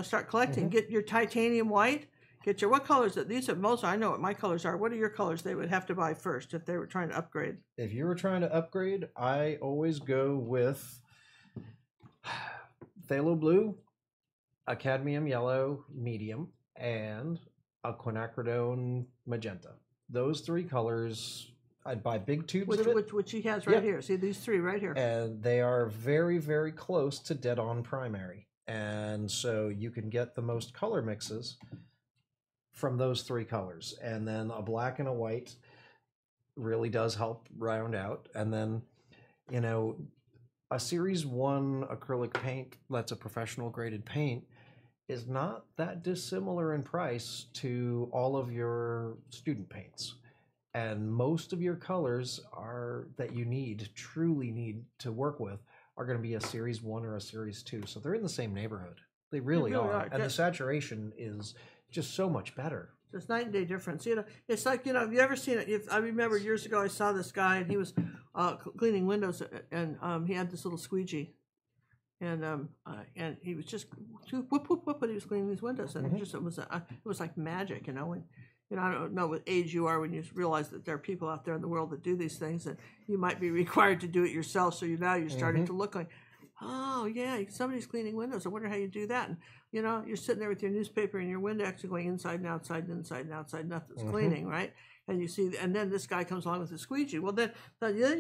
Start collecting. Get your titanium white. Get your, what colors? These are most, I know what my colors are. What are your colors they would have to buy first if they were trying to upgrade? If you were trying to upgrade, I always go with phthalo blue, a cadmium yellow medium, and a quinacridone magenta. Those 3 colors. I'd buy big tubes of it. Which he has right here. See these 3 right here. And they are very, very close to dead-on primary. And so you can get the most color mixes from those 3 colors. And then a black and a white really does help round out. And then, a Series 1 acrylic paint that's a professional graded paint is not that dissimilar in price to all of your student paints. And most of your colors that you truly need to work with are going to be a Series 1 or a Series 2. So they're in the same neighborhood. They really are. And the saturation is just so much better. There's night and day difference. It's like, have you ever seen it? I remember years ago I saw this guy and he was cleaning windows and he had this little squeegee. And he was just whoop, whoop, whoop, but he was cleaning these windows. And it was like magic, I don't know what age you are when you realize that there are people out there in the world that do these things, and you might be required to do it yourself. So you're starting to look like, oh yeah, somebody's cleaning windows. I wonder how you do that. And you're sitting there with your newspaper and your Windex going inside and outside and inside and outside. Nothing's cleaning, right? And you see, and then this guy comes along with a squeegee. Well, then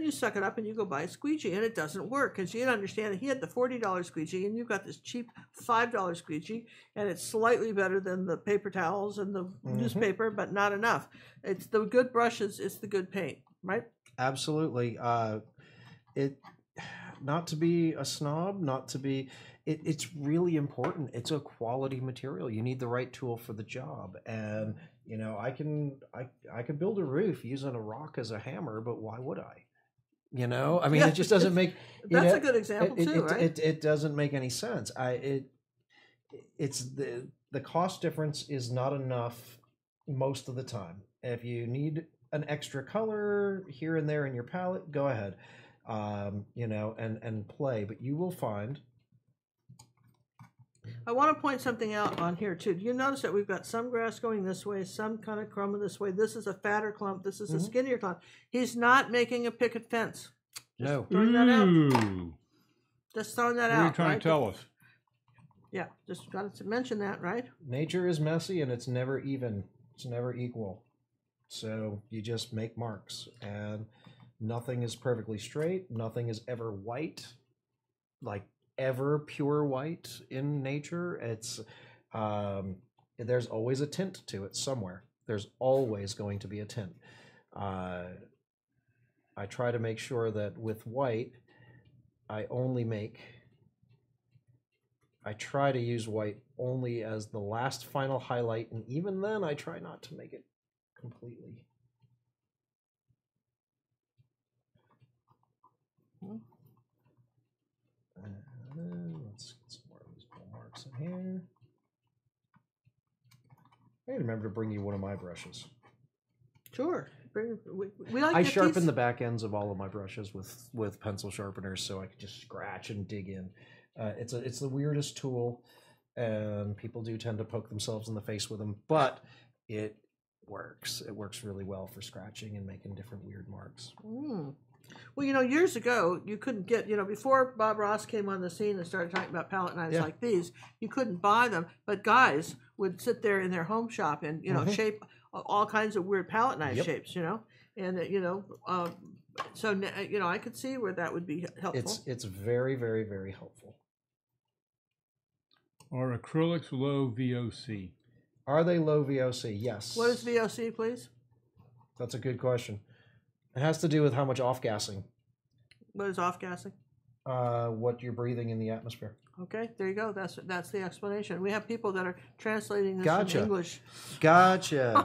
you suck it up and you go buy a squeegee, and it doesn't work because you don't understand that he had the $40 squeegee, and you've got this cheap $5 squeegee, and it's slightly better than the paper towels and the newspaper, but not enough. It's the good brushes. It's the good paint, right? Absolutely. not to be a snob, not to be, it's really important. It's a quality material. You need the right tool for the job. And, you know, I could build a roof using a rock as a hammer, but why would I? You know, I mean, it just doesn't make. That's a good example too, right? It doesn't make any sense. It's the cost difference is not enough most of the time. If you need an extra color here and there in your palette, go ahead, you know, and play. But you will find. I want to point something out on here too. Do you notice that we've got some grass going this way, some kind of chroma this way? This is a fatter clump. This is a skinnier clump. He's not making a picket fence. No. Throwing that out. Just throwing that out. What are you trying to tell us? Yeah, just got to mention that, right? Nature is messy and it's never even. It's never equal. So you just make marks, and nothing is perfectly straight. Nothing is ever white, like ever pure white in nature. It's there's always a tint to it somewhere. There's always going to be a tint. I try to make sure that with white, I try to use white only as the last final highlight, and even then I try not to make it completely. Let's get some more of these pull marks in here. I need to remember to bring you one of my brushes. Sure. We like I sharpen the back ends of all of my brushes with pencil sharpeners, so I can just scratch and dig in. It's the weirdest tool, and people do tend to poke themselves in the face with them, but it works. It works really well for scratching and making different weird marks. Well, you know, years ago, you couldn't get, you know, before Bob Ross came on the scene and started talking about palette knives like these, you couldn't buy them, but guys would sit there in their home shop and, you know, shape all kinds of weird palette knife shapes, you know, and, you know, so, you know, I could see where that would be helpful. It's very, very, very helpful. Are acrylics low VOC? Are they low VOC? Yes. What is VOC, please? That's a good question. It has to do with how much off-gassing. What is off-gassing? What you're breathing in the atmosphere. Okay, there you go. That's the explanation. We have people that are translating this Gotcha. from English. Gotcha.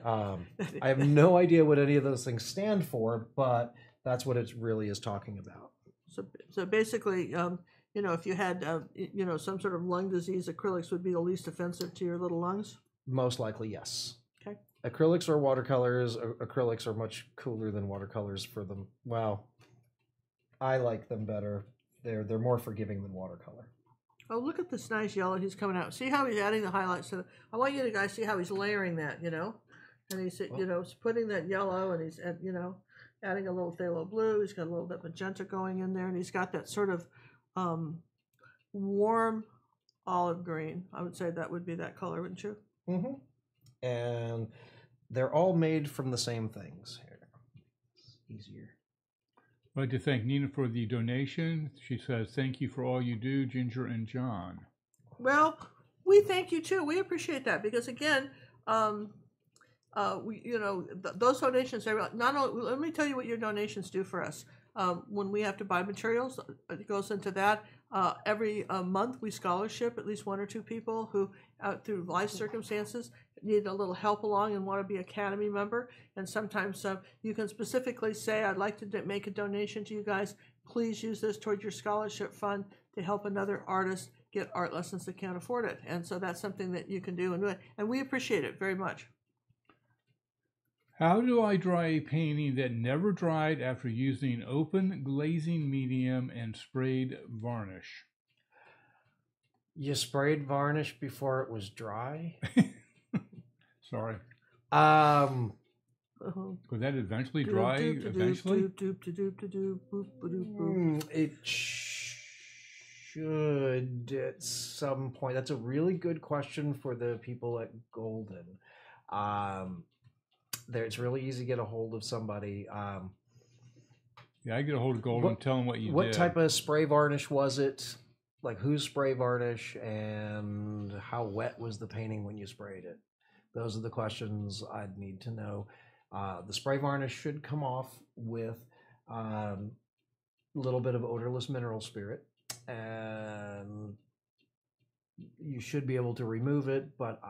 I have no idea what any of those things stand for, but that's what it really is talking about. So basically, you know, if you had, you know, some sort of lung disease, acrylics would be the least offensive to your little lungs? Most likely, yes. Okay. Acrylics or watercolors. Acrylics are much cooler than watercolors for them. Well, I like them better. They're more forgiving than watercolor. Oh, look at this nice yellow he's coming out. See how he's adding the highlights to I want you to guys see how he's layering that, you know? And he's, you know, putting that yellow, and he's, you know, adding a little phthalo blue. He's got a little bit of magenta going in there, and he's got that sort of warm olive green. I would say that would be that color, wouldn't you? Mm-hmm. And they're all made from the same things. Here, it's easier. I'd like to thank Nina for the donation. She says, "Thank you for all you do, Ginger and John." Well, we thank you too. We appreciate that because again, we, you know, those donations. Not only, let me tell you what your donations do for us. When we have to buy materials, it goes into that. Every month, we scholarship at least one or two people who, through life circumstances, need a little help along and want to be Academy member. And sometimes you can specifically say, I'd like to make a donation to you guys. Please use this toward your scholarship fund to help another artist get art lessons that can't afford it. And so that's something that you can do and do it. And we appreciate it very much. How do I dry a painting that never dried after using open glazing medium and sprayed varnish? You sprayed varnish before it was dry? Sorry. Could that eventually dry eventually? It should at some point. That's a really good question for the people at Golden. It's really easy to get a hold of somebody. Yeah, I get a hold of Golden and tell them what you did. What type of spray varnish was it? Like whose spray varnish, and how wet was the painting when you sprayed it? Those are the questions I'd need to know. The spray varnish should come off with little bit of odorless mineral spirit, and you should be able to remove it. But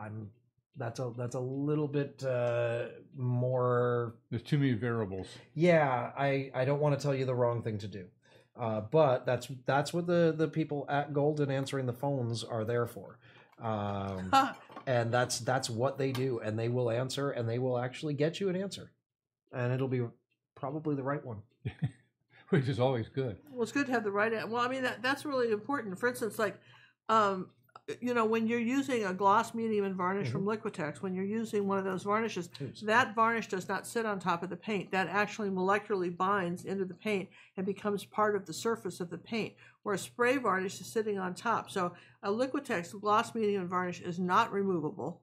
that's a little bit more. There's too many variables. Yeah, I don't want to tell you the wrong thing to do, but that's what the people at Golden answering the phones are there for. And that's what they do, and they will answer, and they will actually get you an answer, and it'll be probably the right one. Which is always good. Well, it's good to have the right. Well, I mean that's really important. For instance, like, when you're using a gloss, medium, and varnish from Liquitex, when you're using one of those varnishes, that varnish does not sit on top of the paint. That actually molecularly binds into the paint and becomes part of the surface of the paint, where a spray varnish is sitting on top. So a Liquitex gloss, medium, and varnish is not removable,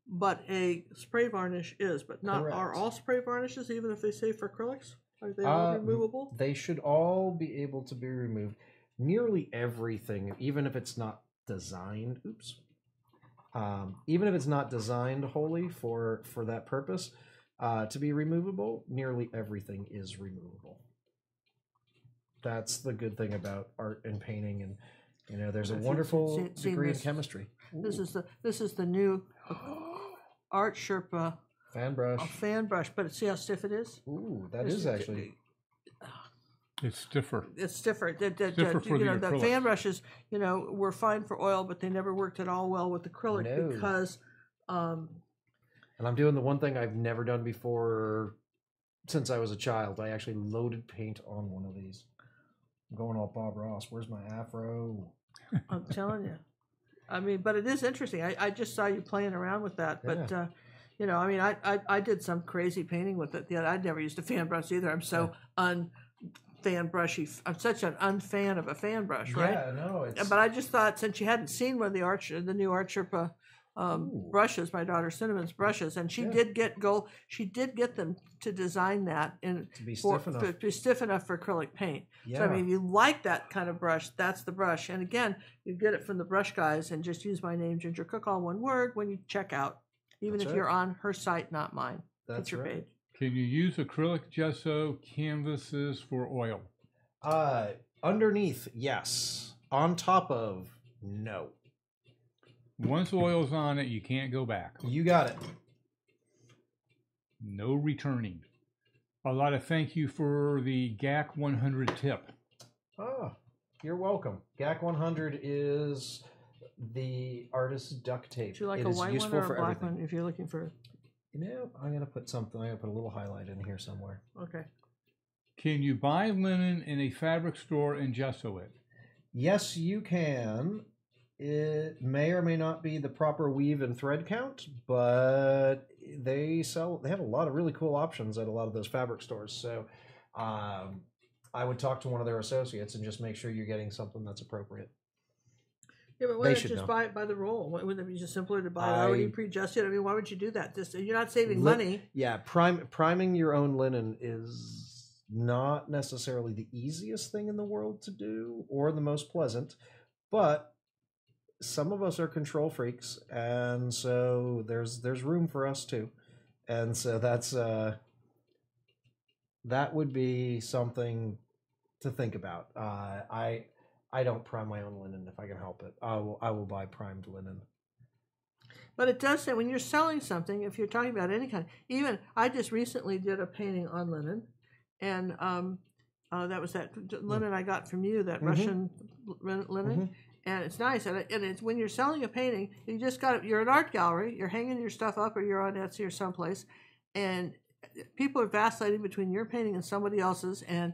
but a spray varnish is. But not Correct. Are all spray varnishes, even if they say for acrylics? Are they all removable? They should all be able to be removed. Nearly everything, even if it's not designed. Even if it's not designed wholly for that purpose to be removable, nearly everything is removable. That's the good thing about art and painting, and there's a wonderful degree in chemistry. This is the new Art Sherpa fan brush. A fan brush, but see how stiff it is? Ooh, that is actually. It's stiffer. It's stiffer. Stiffer for the acrylic. Fan brushes, were fine for oil, but they never worked at all well with acrylic because. And I'm doing the one thing I've never done before since I was a child. I actually loaded paint on one of these. I'm going all Bob Ross. Where's my afro? I'm telling you. I mean, but it is interesting. I just saw you playing around with that, but. I did some crazy painting with it. Yeah, I'd never used a fan brush either. I'm so fan brushy. I'm such an unfan of a fan brush, right? Yeah, no. But I just thought, since you hadn't seen one of the new Art Sherpa brushes, my daughter Cinnamon's brushes, and she did get them to design that to be stiff enough for acrylic paint. Yeah. So I mean, if you like that kind of brush, that's the brush. And again, you get it from the brush guys, and just use my name, Ginger Cook, all one word, when you check out. Even if you're on her site, not mine. That's your page. Can you use acrylic gesso canvases for oil? Underneath, yes. On top of, no. Once oil's on it, you can't go back. You got it. No returning. A lot of thank you for the GAC 100 tip. Oh, you're welcome. GAC 100 is the artist's duct tape. Do you like a white one or a black one if you're looking for? I'm going to put something. I'm going to put a little highlight in here somewhere. Okay. Can you buy linen in a fabric store and gesso it? Yes, you can. It may or may not be the proper weave and thread count, but they have a lot of really cool options at a lot of those fabric stores. So I would talk to one of their associates and just make sure you're getting something that's appropriate. Yeah, but why don't you just buy it by the roll? Wouldn't it be just simpler to buy it already pre-adjusted? I mean, why would you do that? You're not saving money. Yeah, priming your own linen is not necessarily the easiest thing in the world to do or the most pleasant, but some of us are control freaks, and so there's room for us too, and so that would be something to think about. I don't prime my own linen if I can help it. I will buy primed linen. But it does say when you're selling something, if you're talking about any kind, even I just recently did a painting on linen, and that was that linen I got from you, that Russian linen, and it's nice. And it's when you're selling a painting, you're an art gallery, you're hanging your stuff up, or you're on Etsy or someplace, and people are vacillating between your painting and somebody else's, and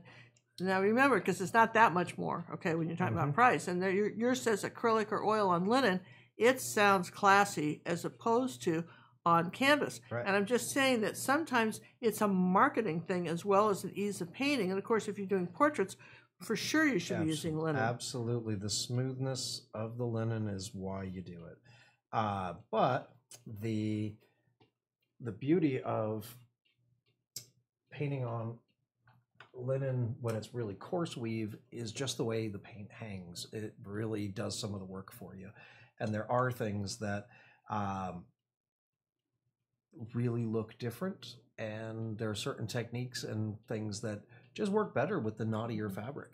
now remember, because it's not that much more, okay, when you're talking about price. And yours says acrylic or oil on linen. It sounds classy as opposed to on canvas. Right. And I'm just saying that sometimes it's a marketing thing as well as an ease of painting. And, of course, if you're doing portraits, for sure you should be using linen. Absolutely. The smoothness of the linen is why you do it. But the beauty of painting on linen when it's really coarse weave is just the way the paint hangs. It really does some of the work for you. And there are things that really look different, and there are certain techniques and things that just work better with the knottier fabric.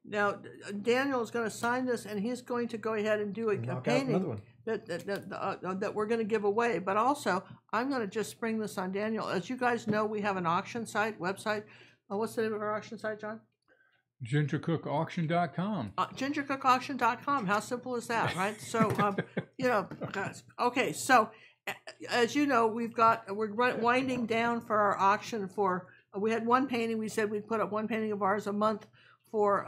Now, Daniel is going to sign this, and he's going to go ahead and do a painting that we're going to give away. But also, I'm going to just spring this on Daniel. As you guys know, we have an auction website. What's the name of our auction site, John? GingerCookAuction.com. GingerCookAuction.com. How simple is that, right? So, guys. Okay, so as you know, we're winding down for our auction for. We had one painting. We said we'd put up one painting of ours a month for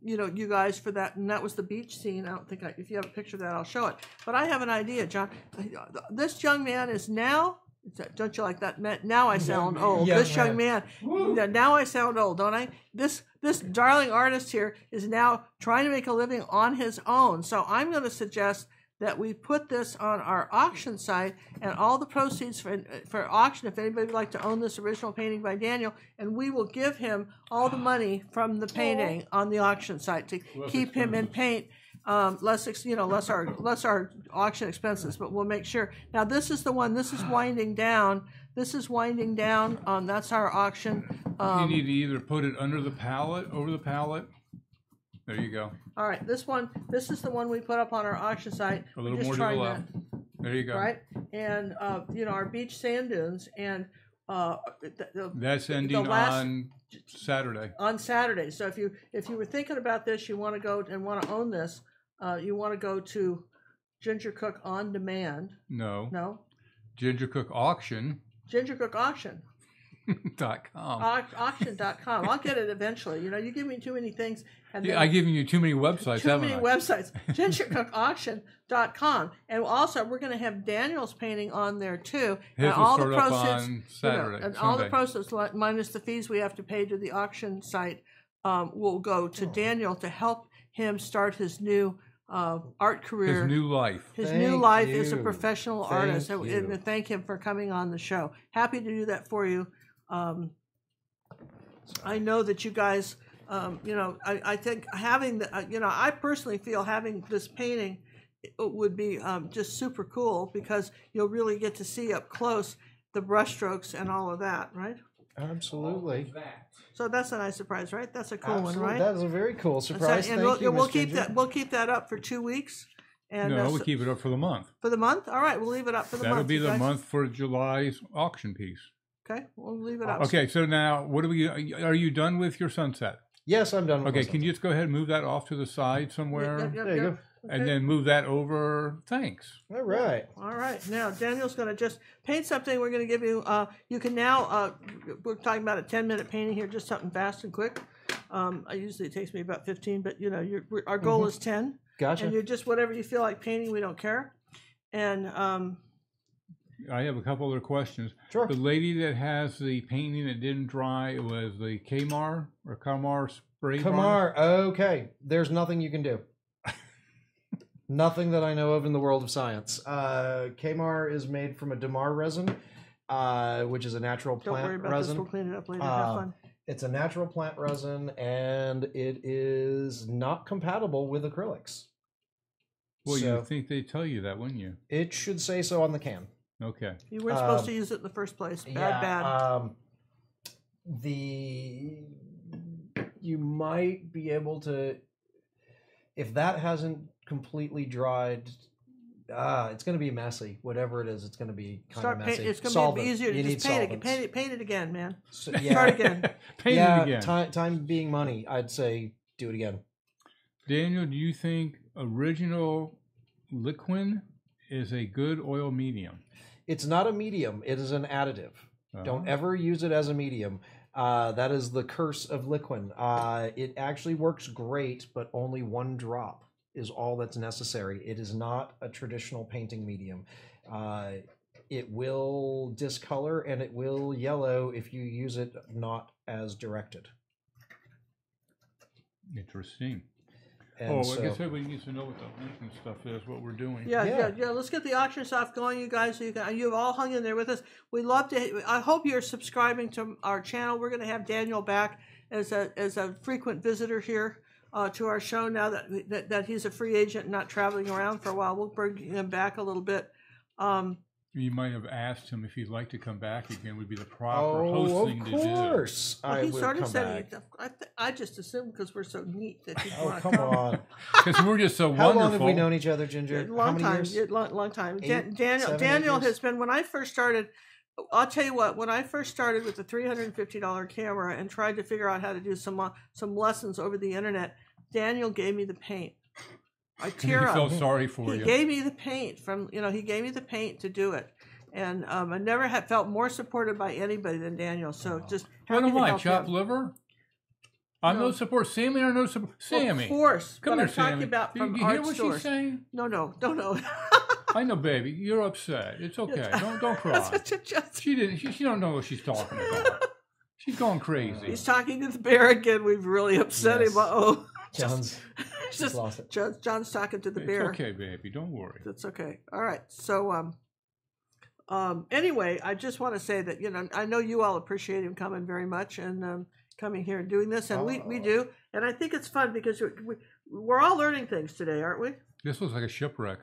you guys for that, and that was the beach scene. I don't think if you have a picture of that, I'll show it. But I have an idea, John. This young man is now. Don't you like that? Now I sound old. This young man. Now I sound old, don't I? This darling artist here is now trying to make a living on his own. So I'm going to suggest that we put this on our auction site, and all the proceeds for auction, if anybody would like to own this original painting by Daniel, and we will give him all the money from the painting on the auction site to keep him in paint, less our auction expenses, but we'll make sure. Now this is the one. This is winding down. This is winding down. That's our auction. You need to either put it under the pallet, over the pallet. There you go. All right, this is the one we put up on our auction site. A little more to the left. There you go. Right, and our beach sand dunes, and that's ending on Saturday. On Saturday. So if you were thinking about this, you want to go and want to own this, you want to go to Ginger Cook On Demand. No. Ginger Cook Auction. Ginger Cook Auction. .com. Auction.com. I'll get it eventually. You give me too many things. And I've given you too many websites, Too many websites. GingerCookAuction.com. And also, we're going to have Daniel's painting on there, too. His will start up on Saturday. And all the proceeds, minus the fees we have to pay to the auction site, will go to Daniel to help him start his new art career. His new life. His new life as a professional artist. And thank him for coming on the show. Happy to do that for you. I know that you guys, I think having I personally feel having this painting would be just super cool, because you'll really get to see up close the brush strokes and all of that, right? Absolutely. So that's a nice surprise, right? That's a cool one, right? That is a very cool surprise. And we'll keep that up for 2 weeks. And no, we'll keep it up for the month. For the month? All right, we'll leave it up for the month. That'll be the month for July's auction piece. Okay, we'll leave it up. Okay, so now are you done with your sunset? Yes, I'm done with Okay, can you just go ahead and move that off to the side somewhere? There you go. Okay. And then move that over. Thanks. All right. All right. Now, Daniel's going to just paint something. We're going to give you, you can now, we're talking about a 10-minute painting here, just something fast and quick. Usually it takes me about 15, but, our goal is 10. Gotcha. And you're just whatever you feel like painting, we don't care. And I have a couple other questions. Sure. The lady that has the painting that didn't dry was the Kamar spray Kamar, okay. There's nothing you can do. Nothing that I know of in the world of science. Kamar is made from a Damar resin, which is a natural plant resin. Don't worry about this. We'll clean it up later. Have fun. It's a natural plant resin, and it is not compatible with acrylics. Well, you think they tell you that, wouldn't you? It should say so on the can. Okay. You weren't supposed to use it in the first place. Bad. You might be able to, if that hasn't completely dried, it's going to be messy. Whatever it is, it's going to be kind of messy. It's going to be easier to just paint it again, man. Start again. Paint it again. Time being money, I'd say do it again. Daniel, do you think original Liquin is a good oil medium? It's not a medium. It is an additive. Don't ever use it as a medium. That is the curse of Liquin. It actually works great, but only 1 drop is all that's necessary. It is not a traditional painting medium. It will discolor and it will yellow if you use it not as directed. Interesting. And I guess everybody needs to know what the auction stuff is, what we're doing. Yeah. Let's get the auction stuff going, you guys. So you've all hung in there with us. We love to. I hope you're subscribing to our channel. We're going to have Daniel back as a frequent visitor here to our show now that he's a free agent and not traveling around for a while. We'll bring him back a little bit. You might have asked him if he'd like to come back again. Would be the proper host thing to do. Of course, Well, I he would sort of come said back. I just assumed because we're so neat that he'd Oh, want to come on. Because we're just so How wonderful. long have we known each other, Ginger? How Long many time, years? yeah, long time. 8, Daniel 7, 8 Daniel years? has been, when I first started, I'll tell you what, when I first started with the $350 camera and tried to figure out how to do some lessons over the internet, Daniel gave me the paint. I tear I up. felt sorry for He you. gave me the paint he gave me the paint to do it. And I never had felt more supported by anybody than Daniel. So just What happy am to I, help chopped him. liver? I'm no support. Sammy or no support? Sammy. Of course. Come but here, I'm talking Sammy. about from you hear art what stores. she's saying? No, don't know. I know, baby. You're upset. It's okay. Don't cry. She didn't. She don't know what she's talking about. She's going crazy. He's talking to the bear again. We've really upset Yes. him. Oh, John's just lost it. John's talking to the It's bear. okay, baby. Don't worry. That's okay. All right. So anyway, I just want to say that I know you all appreciate him coming very much and coming here and doing this, and we do, and I think it's fun because we're all learning things today, aren't we? This looks like a shipwreck.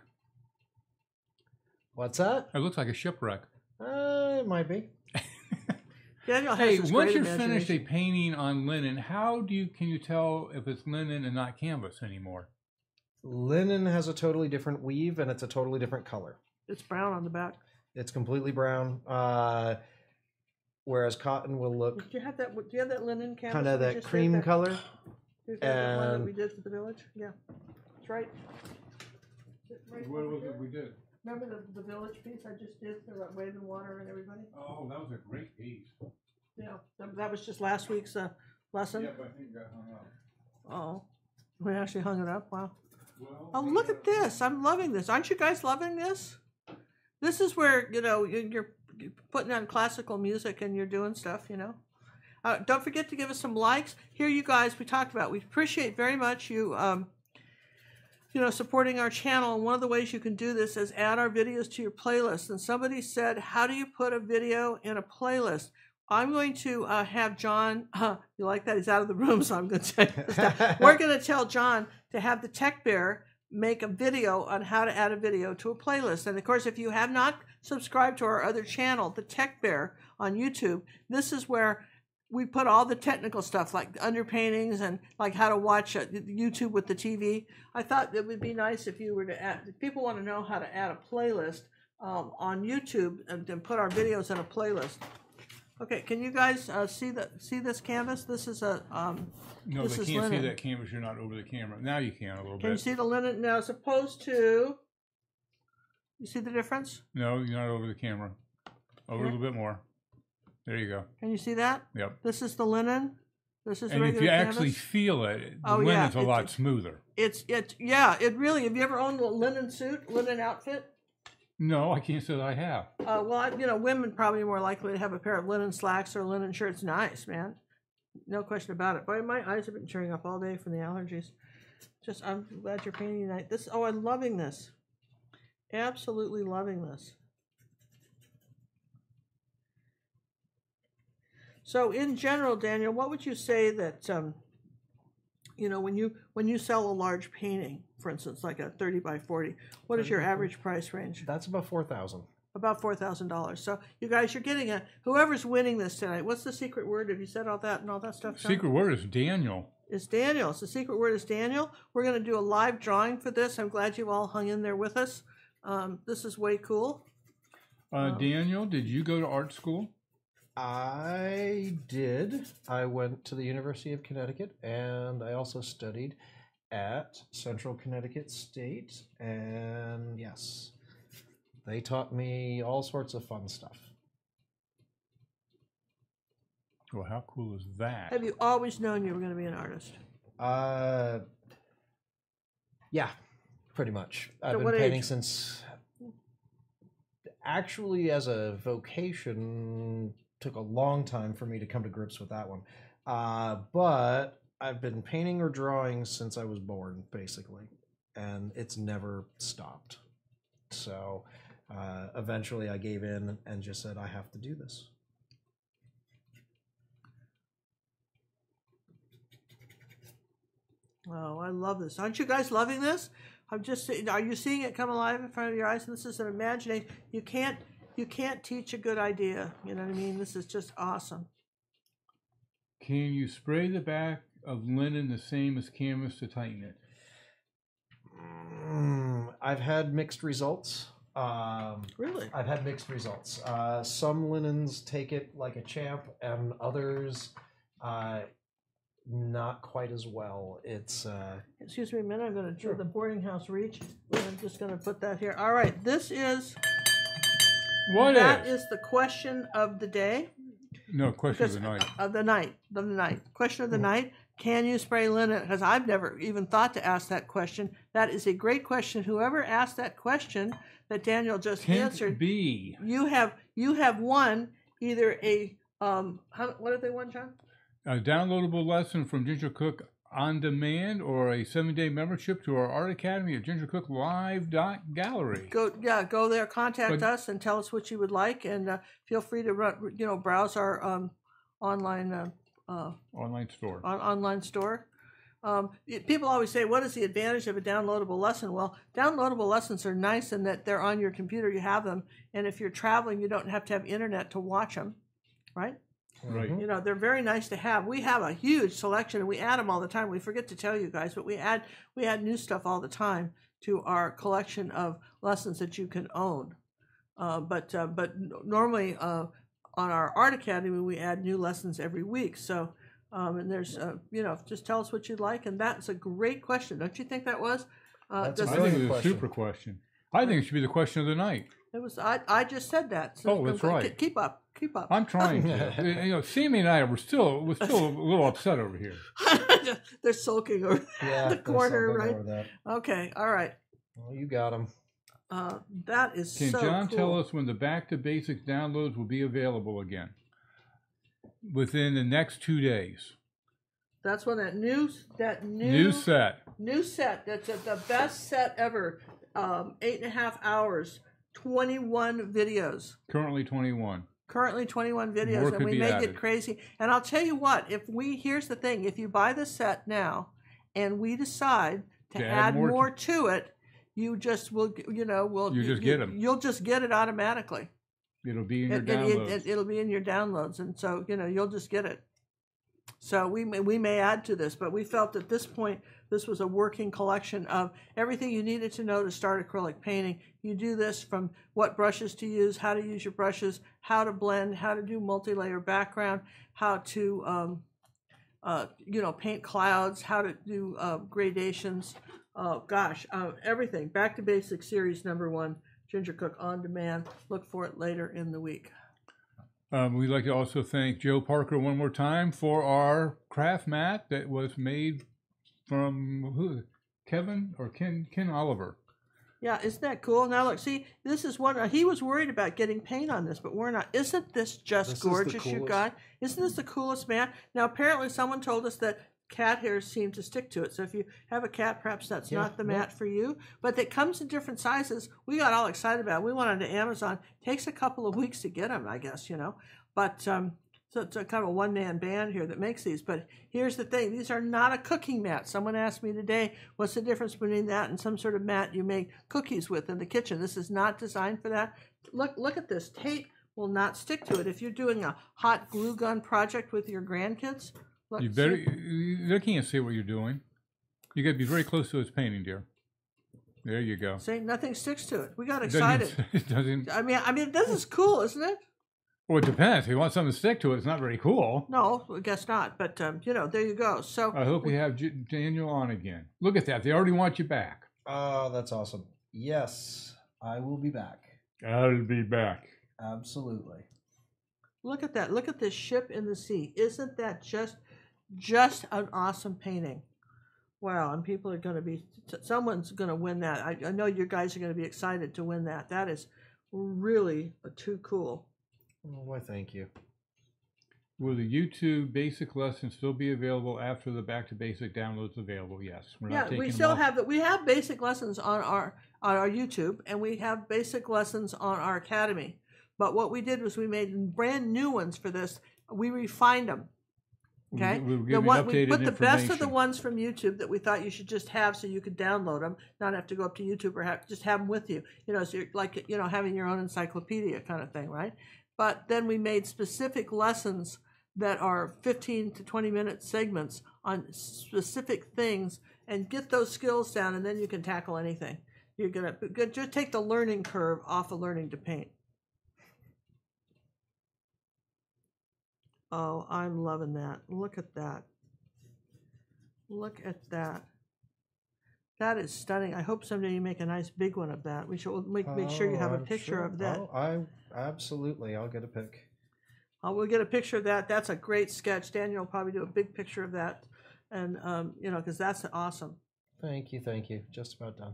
What's that? It looks like a shipwreck. It might be. Daniel has Hey, this once great you're finished a imagination. painting on linen, can you tell if it's linen and not canvas anymore? Linen has a totally different weave, and it's a totally different color. It's brown on the back. It's completely brown, whereas cotton will look Do you have that linen canvas? kind of we that just did? cream color. Here's that one that and- we did for the village. Yeah, that's right. Right What over was here. it we did? Remember the village piece I just did for Wave and Water and everybody? Oh, that was a great piece. Yeah, that was just last week's lesson. Yeah, but I think it got hung up. Oh, we actually hung it up. Wow. Well, Oh, look at this. I'm loving this. Aren't you guys loving this? This is where, you're putting on classical music and you're doing stuff, Don't forget to give us some likes. Here, you guys, we talked about, we appreciate very much you, supporting our channel. And one of the ways you can do this is add our videos to your playlist. And somebody said, how do you put a video in a playlist? I'm going to have John, you like that? He's out of the room, so I'm going to tell you this now. We're going to tell John to have the Tech Bear make a video on how to add a video to a playlist. And of course, if you have not subscribed to our other channel, the Tech Bear on YouTube, this is where we put all the technical stuff like underpaintings and like how to watch YouTube with the TV. I thought it would be nice if you were to add, if people want to know how to add a playlist on YouTube and put our videos in a playlist. Okay, can you guys see this canvas? This is a no, this they is can't linen. see that canvas. You're not over the camera. Now you can a little Can you bit. see the linen now as opposed to? You see the difference? No, you're not over the camera. Over Here? a little bit more. There you go. Can you see that? Yep. This is the linen. This is And if regular you canvas. actually feel it, the Oh, yeah, linen's a lot smoother. It really. Have you ever owned a linen suit, linen outfit? No, I can't say that I have. Well, women probably more likely to have a pair of linen slacks or linen shirts. Nice, man. No question about it. Boy, my eyes have been tearing up all day from the allergies. I'm glad you're painting tonight. I'm loving this. Absolutely loving this. So in general, Daniel, what would you say that, when you sell a large painting, for instance, like a 30 by 40, what is your average price range? That's about $4,000. About $4,000. So you guys, you're getting whoever's winning this tonight. What's the secret word? Have you said all that and all that stuff? John? Secret word is Daniel. It's Daniel. So the secret word is Daniel. We're going to do a live drawing for this. I'm glad you all hung in there with us. This is way cool. Daniel, did you go to art school? I did. I went to the University of Connecticut, and I also studied at Central Connecticut State. And yes, they taught me all sorts of fun stuff. Well, how cool is that? Have you always known you were going to be an artist? Yeah, pretty much. I've At been what painting age? since. Actually, as a vocation, took a long time for me to come to grips with that one. But I've been painting or drawing since I was born, basically, and it's never stopped. So eventually I gave in and just said, I have to do this. Oh, I love this. Aren't you guys loving this? I'm just saying, are you seeing it come alive in front of your eyes? And this is an imagination. You can't, you can't teach a good idea. You know what I mean? This is just awesome. Can you spray the back of linen the same as canvas to tighten it? I've had mixed results. Really? I've had mixed results. Some linens take it like a champ, and others not quite as well. It's Excuse me a minute. I'm going to do the boarding house reach. I'm just going to put that here. All right. This is. That is the question of the day. No, question of the night. Of the night. Question of the night. Can you spray linen? Because I've never even thought to ask that question. That is a great question. Whoever asked that question that Daniel just answered, you have won either a what have they won, John? A downloadable lesson from Ginger Cook on demand, or a 7-day membership to our art academy at gingercooklive.gallery. Go there, contact us, and tell us what you would like, and feel free to browse our online store. Online store. People always say, what is the advantage of a downloadable lesson? Well, downloadable lessons are nice in that they're on your computer, you have them, and if you're traveling, you don't have to have internet to watch them, right? Right. You know, they're very nice to have. We have a huge selection, and we add them all the time. We forget to tell you guys, but we add new stuff all the time to our collection of lessons that you can own. But normally on our art academy, we add new lessons every week. So, and there's just tell us what you'd like, and that's a great question, don't you think that was? I think it was a super question. I think it should be the question of the night. It was. I just said that. So that's right. Keep up. I'm trying to. Sammy and I we're still a little upset over here. They're sulking over the corner, right? Okay, all right. Well, you got them. That is Can so John cool. tell us when the Back to Basics downloads will be available again? Within the next 2 days. That's when that new set. That's the best set ever. 8.5 hours, 21 videos. Currently 21 videos, and we may get crazy. And I'll tell you what, here's the thing, if you buy the set now and we decide to add more to it, you just will, get them. You'll just get it automatically. It'll be in your downloads. It'll be in your downloads, and so you'll just get it. So we may add to this, but we felt at this point this was a working collection of everything you needed to know to start acrylic painting. You do this from what brushes to use, how to use your brushes, how to blend, how to do multi-layer background, how to paint clouds, how to do gradations. Everything. Back to Basics Series #1, Ginger Cook On Demand. Look for it later in the week. We'd like to also thank Joe Parker one more time for our craft mat that was made from Ken Oliver. Yeah, isn't that cool? Now look, see, this is one. He was worried about getting paint on this, but we're not. Isn't this just gorgeous, you guys? Isn't this the coolest mat? Now apparently someone told us that cat hairs seem to stick to it. So if you have a cat, perhaps that's not the mat for you. But it comes in different sizes. We got all excited about it. We went on to Amazon. Takes a couple of weeks to get them, I guess, But so it's a kind of a one-man band here that makes these. But here's the thing. These are not a cooking mat. Someone asked me today, what's the difference between that and some sort of mat you make cookies with in the kitchen? This is not designed for that. Look at this. Tape will not stick to it. If you're doing a hot glue gun project with your grandkids, look, they can't see what you're doing. You got to be very close to his painting, dear. There you go. See, nothing sticks to it. We got excited. It doesn't. I mean, this is cool, isn't it? Well, it depends. If you want something to stick to it, it's not very cool. No, I guess not. But there you go. So I hope we have Daniel on again. Look at that. They already want you back. Oh, that's awesome. Yes, I will be back. I'll be back. Absolutely. Look at that. Look at this ship in the sea. Isn't that just an awesome painting? Wow, and people are going to be, someone's going to win that. I know you guys are going to be excited to win that. That is really too cool. Oh, why, thank you. Will the YouTube basic lessons still be available after the Back to Basic downloads available? Yes. We're not taking we still have we have basic lessons on our YouTube, and we have basic lessons on our academy. But what we did was we made brand new ones for this. We refined them. Okay, we the one we updated put the best of the information. ones from YouTube that we thought you should just have, so you could download them, not have to go up to YouTube or just have them with you. You know, so you're like having your own encyclopedia kind of thing, right? But then we made specific lessons that are 15 to 20-minute segments on specific things, and get those skills down, and then you can tackle anything. You're gonna just take the learning curve off of learning to paint. Oh, I'm loving that. Look at that. Look at that. That is stunning. I hope someday you make a nice big one of that. We should make sure you have a picture of that. Oh, absolutely. I'll get a pic. We'll get a picture of that. That's a great sketch. Daniel will probably do a big picture of that, and because that's awesome. Thank you. Just about done.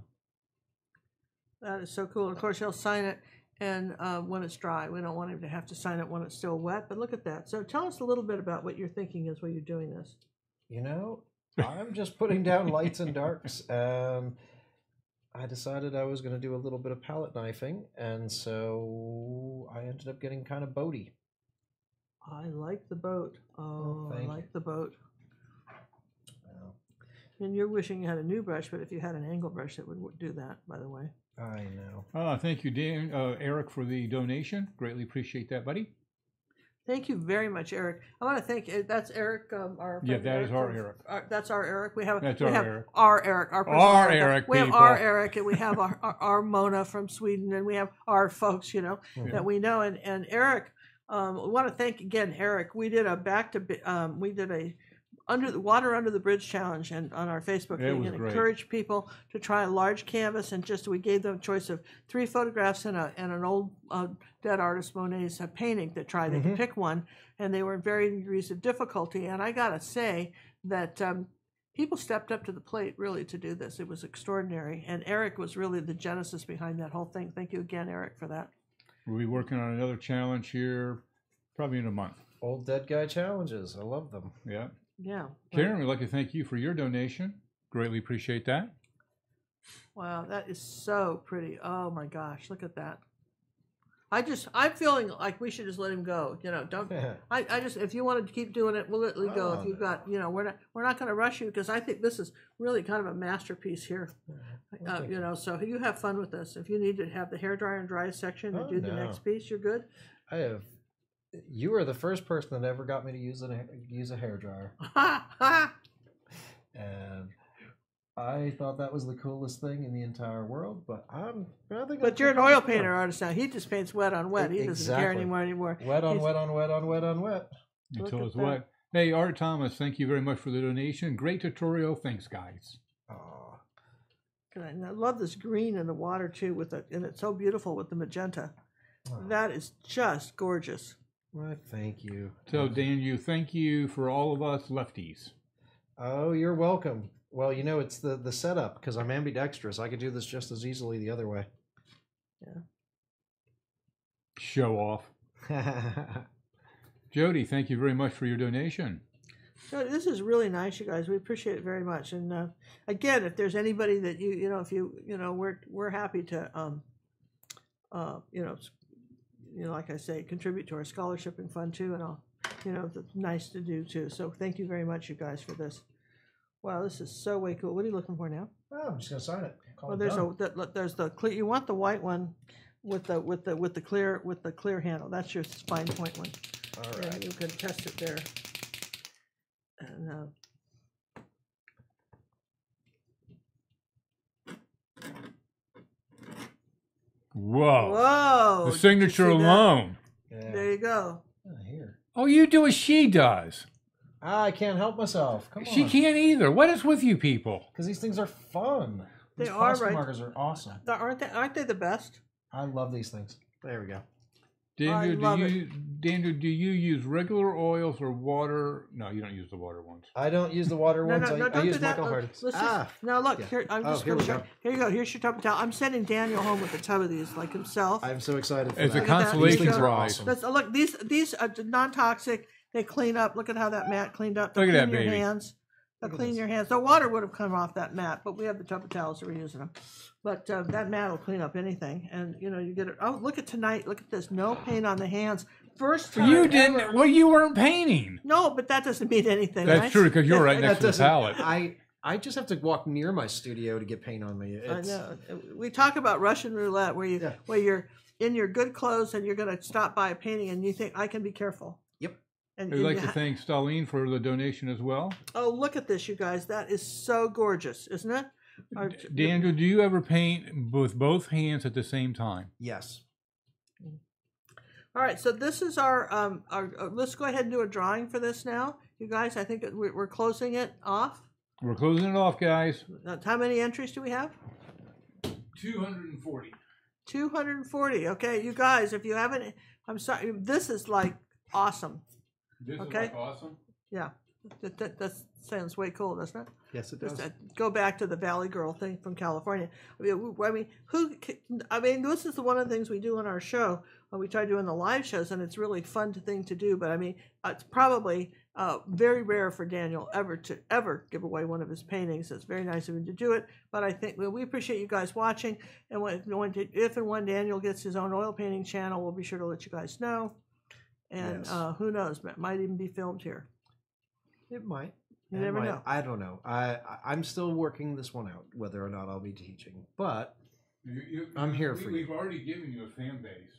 That is so cool. Of course, he'll sign it, and when it's dry. We don't want him to have to sign it when it's still wet. But look at that. So tell us a little bit about what you're thinking is while you're doing this. I'm just putting down lights and darks, and I decided I was going to do a little bit of palette knifing, and so I ended up getting kind of boaty. I like the boat. Oh, I like the boat. Well, and you're wishing you had a new brush, but if you had an angle brush, it would do that, by the way. I know. Thank you, Eric, for the donation. Greatly appreciate that, buddy. Thank you very much, Eric. I want to thank that's Eric. Our Yeah, that Eric is our Eric. That's our Eric. We have That's we our have Eric. Our Eric. Our Eric. We have people. our Eric, and we have our Mona from Sweden, and we have our folks, that we know. And Eric, we want to thank again, Eric. We did a we did a Water Under the Bridge challenge, and on our Facebook page, and encourage people to try a large canvas, and we gave them a choice of 3 photographs and an old dead artist Monet's painting to try. They could pick one, and they were in varying degrees of difficulty. And I gotta say that people stepped up to the plate really to do this. It was extraordinary, and Eric was really the genesis behind that whole thing. Thank you again, Eric, for that. We'll be working on another challenge here, probably in a month. Old dead guy challenges. I love them. Yeah. Yeah. Karen, we'd like to thank you for your donation. Greatly appreciate that. Wow, that is so pretty. Oh my gosh, look at that. I'm feeling like we should just let him go. Don't. I just, if you wanted to keep doing it, we'll let you go. If you've got, we're not going to rush you, because I think this is really kind of a masterpiece here. So you have fun with this. If you need to have the hairdryer and dry section and do the next piece, you're good. You are the first person that ever got me to use a hairdryer. And I thought that was the coolest thing in the entire world, but But you're an oil painter artist now. He just paints wet on wet. He doesn't care anymore. Wet on wet on wet on wet on wet. Until it's wet. Hey, Art Thomas, thank you very much for the donation. Great tutorial. Thanks, guys. Oh. And I love this green in the water too, and it's so beautiful with the magenta. Oh. That is just gorgeous. Well, thank you. So, Dan, thank you for all of us lefties. Oh, you're welcome. Well, it's the setup, because I'm ambidextrous. I could do this just as easily the other way. Yeah. Show off. Jody, thank you very much for your donation. So this is really nice, you guys. We appreciate it very much. And again, if there's anybody that we're happy to, like I say, contribute to our scholarship and fund too, and it's nice to do too. So thank you very much, you guys, for this. Wow, this is so way cool. What are you looking for now? Oh, I'm just gonna sign it. Well, there's the clear. You want the white one with the clear handle. That's your fine point one. All right. You can test it there. And Whoa! The signature alone. Yeah. There you go. Here. Oh, you do as she does. I can't help myself. Come on. She can't either. What is with you people? Because these things are fun. They these are, plastic right? markers are awesome. Aren't they the best? I love these things. There we go. Daniel, do you use regular oils or water? No, you don't use the water ones. I don't use the water ones. I use Michael Hardy's. Now look, here, I'm just going to show. Here you go. Here's your tub of towel. I'm sending Daniel home with a tub of these, like himself. I'm so excited for As that. a consolation prize. Awesome. Look, these are non-toxic. They clean up. Look at how that mat cleaned up. Look at that, baby. Your hands. They'll clean your hands. The water would have come off that mat, but we have the tub of towels, so we're using them. But that mat will clean up anything. And, you get it. Oh, look at tonight. Look at this. No paint on the hands. first time You didn't. ever- Well, you weren't painting. No, but that doesn't mean anything. That's right? true because you're right next to the doesn't- palette. I just have to walk near my studio to get paint on me. I know. We talk about Russian roulette, where you're in your good clothes and you're going to stop by a painting, and you think I can be careful. Yep. And I'd like to thank Stalin for the donation as well. Oh, look at this, you guys! That is so gorgeous, isn't it? Daniel, do you ever paint with both hands at the same time? Yes. All right, so this is our let's go ahead and do a drawing for this now, you guys. I think we're closing it off. We're closing it off, guys. How many entries do we have? 240. 240. Okay, you guys, if you haven't, I'm sorry, this is like awesome. This Okay. is like awesome. Yeah, that sounds way cool, doesn't it? Yes, it Just does. go back to the Valley Girl thing from California. I mean, this is one of the things we do on our show. We try doing the live shows, and it's really fun thing to do. But I mean, it's probably very rare for Daniel ever give away one of his paintings. It's very nice of him to do it. But I think we appreciate you guys watching. And if and when Daniel gets his own oil painting channel, we'll be sure to let you guys know. And Yes. who knows, it might even be filmed here. It might. You never know. I don't know. I'm still working this one out, whether or not I'll be teaching. But I'm here for you. We've already given you a fan base.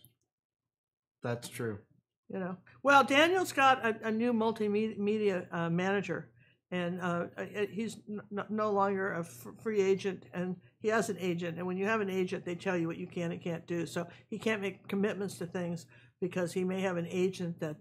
That's true. You know, well, Daniel's got a new multimedia manager, and he's no longer a free agent, and he has an agent. And when you have an agent, they tell you what you can and can't do. So he can't make commitments to things because he may have an agent that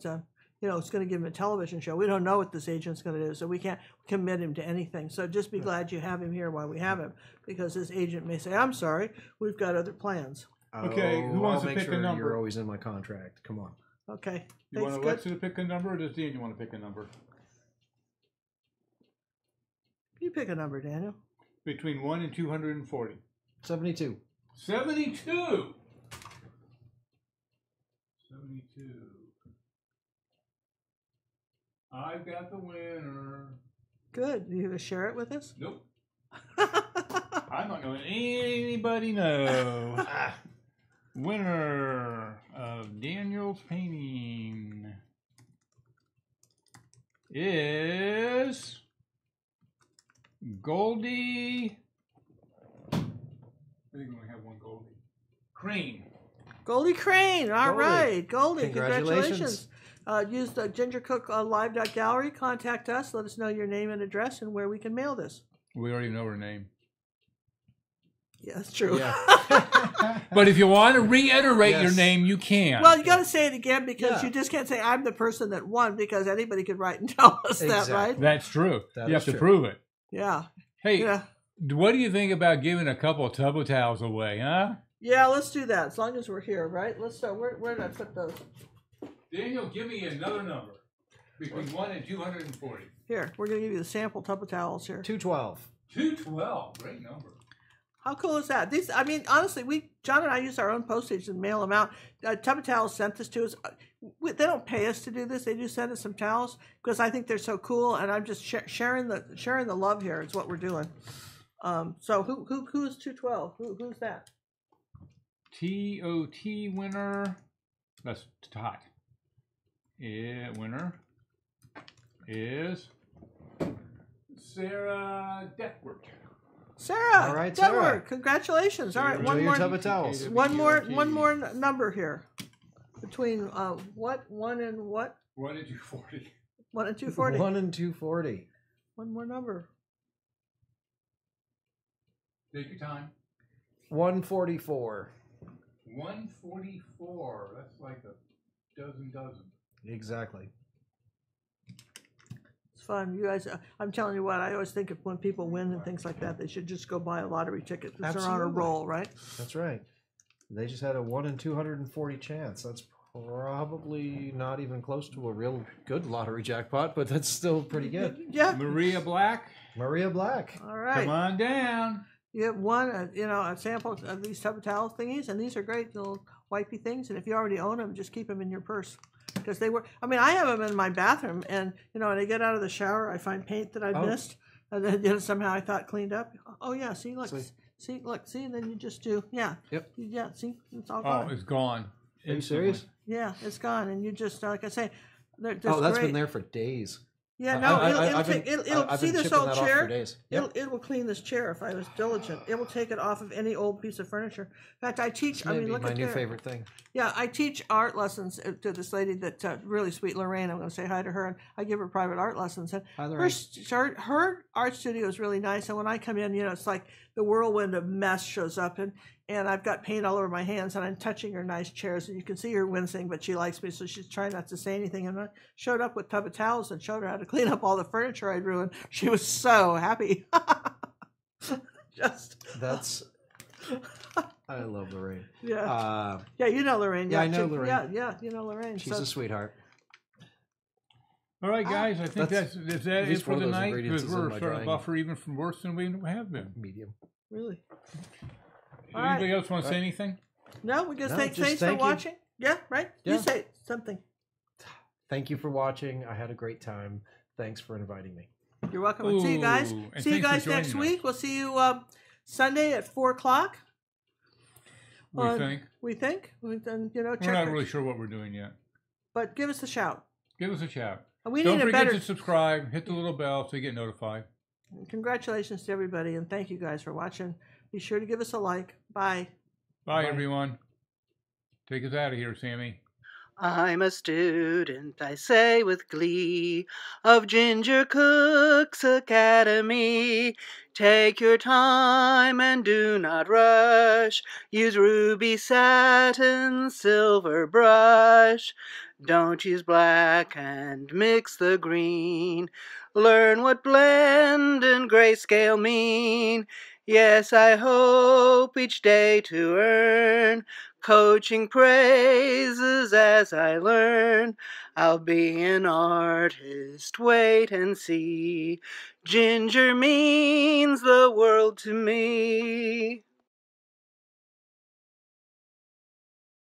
is going to give him a television show. We don't know what this agent's going to do, so we can't commit him to anything. So just be glad you have him here while we have him, because this agent may say, "I'm sorry, we've got other plans." Okay, who wants I'll to make pick sure a number? You're always in my contract. Come on. Okay, You thanks, want good. Alexa to pick a number, or does Daniel want to pick a number? You pick a number, Daniel. Between 1 and 240. 72. 72! 72. I've got the winner. Good. You gonna share it with us? Nope. I'm not going to let anybody know. Winner of Daniel's painting is Goldie. I think we only have one Goldie. Crane. Goldie Crane. All right, Goldie. Congratulations. Use the gingercooklive.gallery. Contact us. Let us know your name and address and where we can mail this. We already know her name. Yeah, that's true. Yeah. But if you want to reiterate your Yes. name, you can. Well, you got to say it again, because Yeah. you just can't say I'm the person that won, because anybody could write and tell us that, Exactly. right? That's true. That You is have to true. prove it. Yeah. Hey, Yeah. what do you think about giving a couple of tub towels away, huh? Yeah, let's do that as long as we're here, right? Let's start. Where did I put those? Daniel, give me another number. Between 1 and 240. Here, we're going to give you the sample tub of towels here. 212. 212. Great number. How cool is that? These, I mean, honestly, John and I use our own postage and mail them out. Tub of Towels sent this to us. They don't pay us to do this. They do send us some towels because I think they're so cool, and I'm just sharing the love here. Is what we're doing. So who's 212? Who's that? TOT winner. That's Tot. Yeah, winner is Sarah Deckworth. Sarah. All right, Denver. Sarah. Congratulations. All right, Enjoy one your more. tub of towels. One more number here. Between what? 1 and what? 1 and 240. 1 and 240. 1 and 240. One more number. Take your time. 144. 144. That's like a dozen. Exactly. It's fun. You guys, I'm telling you what, I always think of when people win and things like that, they should just go buy a lottery ticket because they're on a Absolutely. roll, right? That's right. They just had a 1 in 240 chance. That's probably not even close to a real good lottery jackpot, but that's still pretty good. Yeah. Maria Black. Maria Black. All right. Come on down. You have one, a sample of these tub of towel thingies, and these are great little wipey things. And if you already own them, just keep them in your purse because they were. I mean, I have them in my bathroom, and when I get out of the shower, I find paint that I missed, and then somehow I thought cleaned up. Oh yeah, see, look, see, and then you just do, yeah, Yep. yeah, see, it's all Oh, gone. it's gone. Are you serious? Yeah, it's gone, and you just like I say, that's That's great. been there for days. Yeah, no, I've it'll see been this chipping old that off chair. for days. Yep. It will clean this chair if I was diligent. It will take it off of any old piece of furniture. In fact, I teach. This may be look my at new there. favorite thing. Yeah, I teach art lessons to this lady that really sweet Lorraine. I'm going to say hi to her, and I give her private art lessons. And Hi, Lorraine. her art studio is really nice. And when I come in, it's like the whirlwind of mess shows up, and I've got paint all over my hands, and I'm touching her nice chairs, and you can see her wincing, but she likes me, so she's trying not to say anything. And I showed up with a tub of towels and showed her how to clean up all the furniture I'd ruined. She was so happy. That's. I love Lorraine. Yeah. Yeah, you know Lorraine. Yeah, I know Lorraine. Yeah, you know Lorraine. She's a sweetheart. All right, guys. I think is that it for the night? Because we're sort of buffer even from worse than we have been. Medium. Really? Anybody else want to say anything? No, we just thanks for watching. Yeah, right? Yeah. You say something. Thank you for watching. I had a great time. Thanks for inviting me. You're welcome. We'll see you guys. And See you guys next week. We'll see you Sunday at 4 o'clock. We think. We're not really sure what we're doing yet. But give us a shout. Give us a shout. Don't forget to subscribe. Hit the little bell so you get notified. Congratulations to everybody, and thank you guys for watching. Be sure to give us a like. Bye. Bye, everyone. Take us out of here, Sammy. I'm a student, I say with glee, of Ginger Cook's Academy. Take your time and do not rush. Use ruby, satin, silver brush. Don't use black and mix the green. Learn what blend and grayscale mean. Yes, I hope each day to earn coaching praises as I learn. I'll be an artist, wait and see. Ginger means the world to me.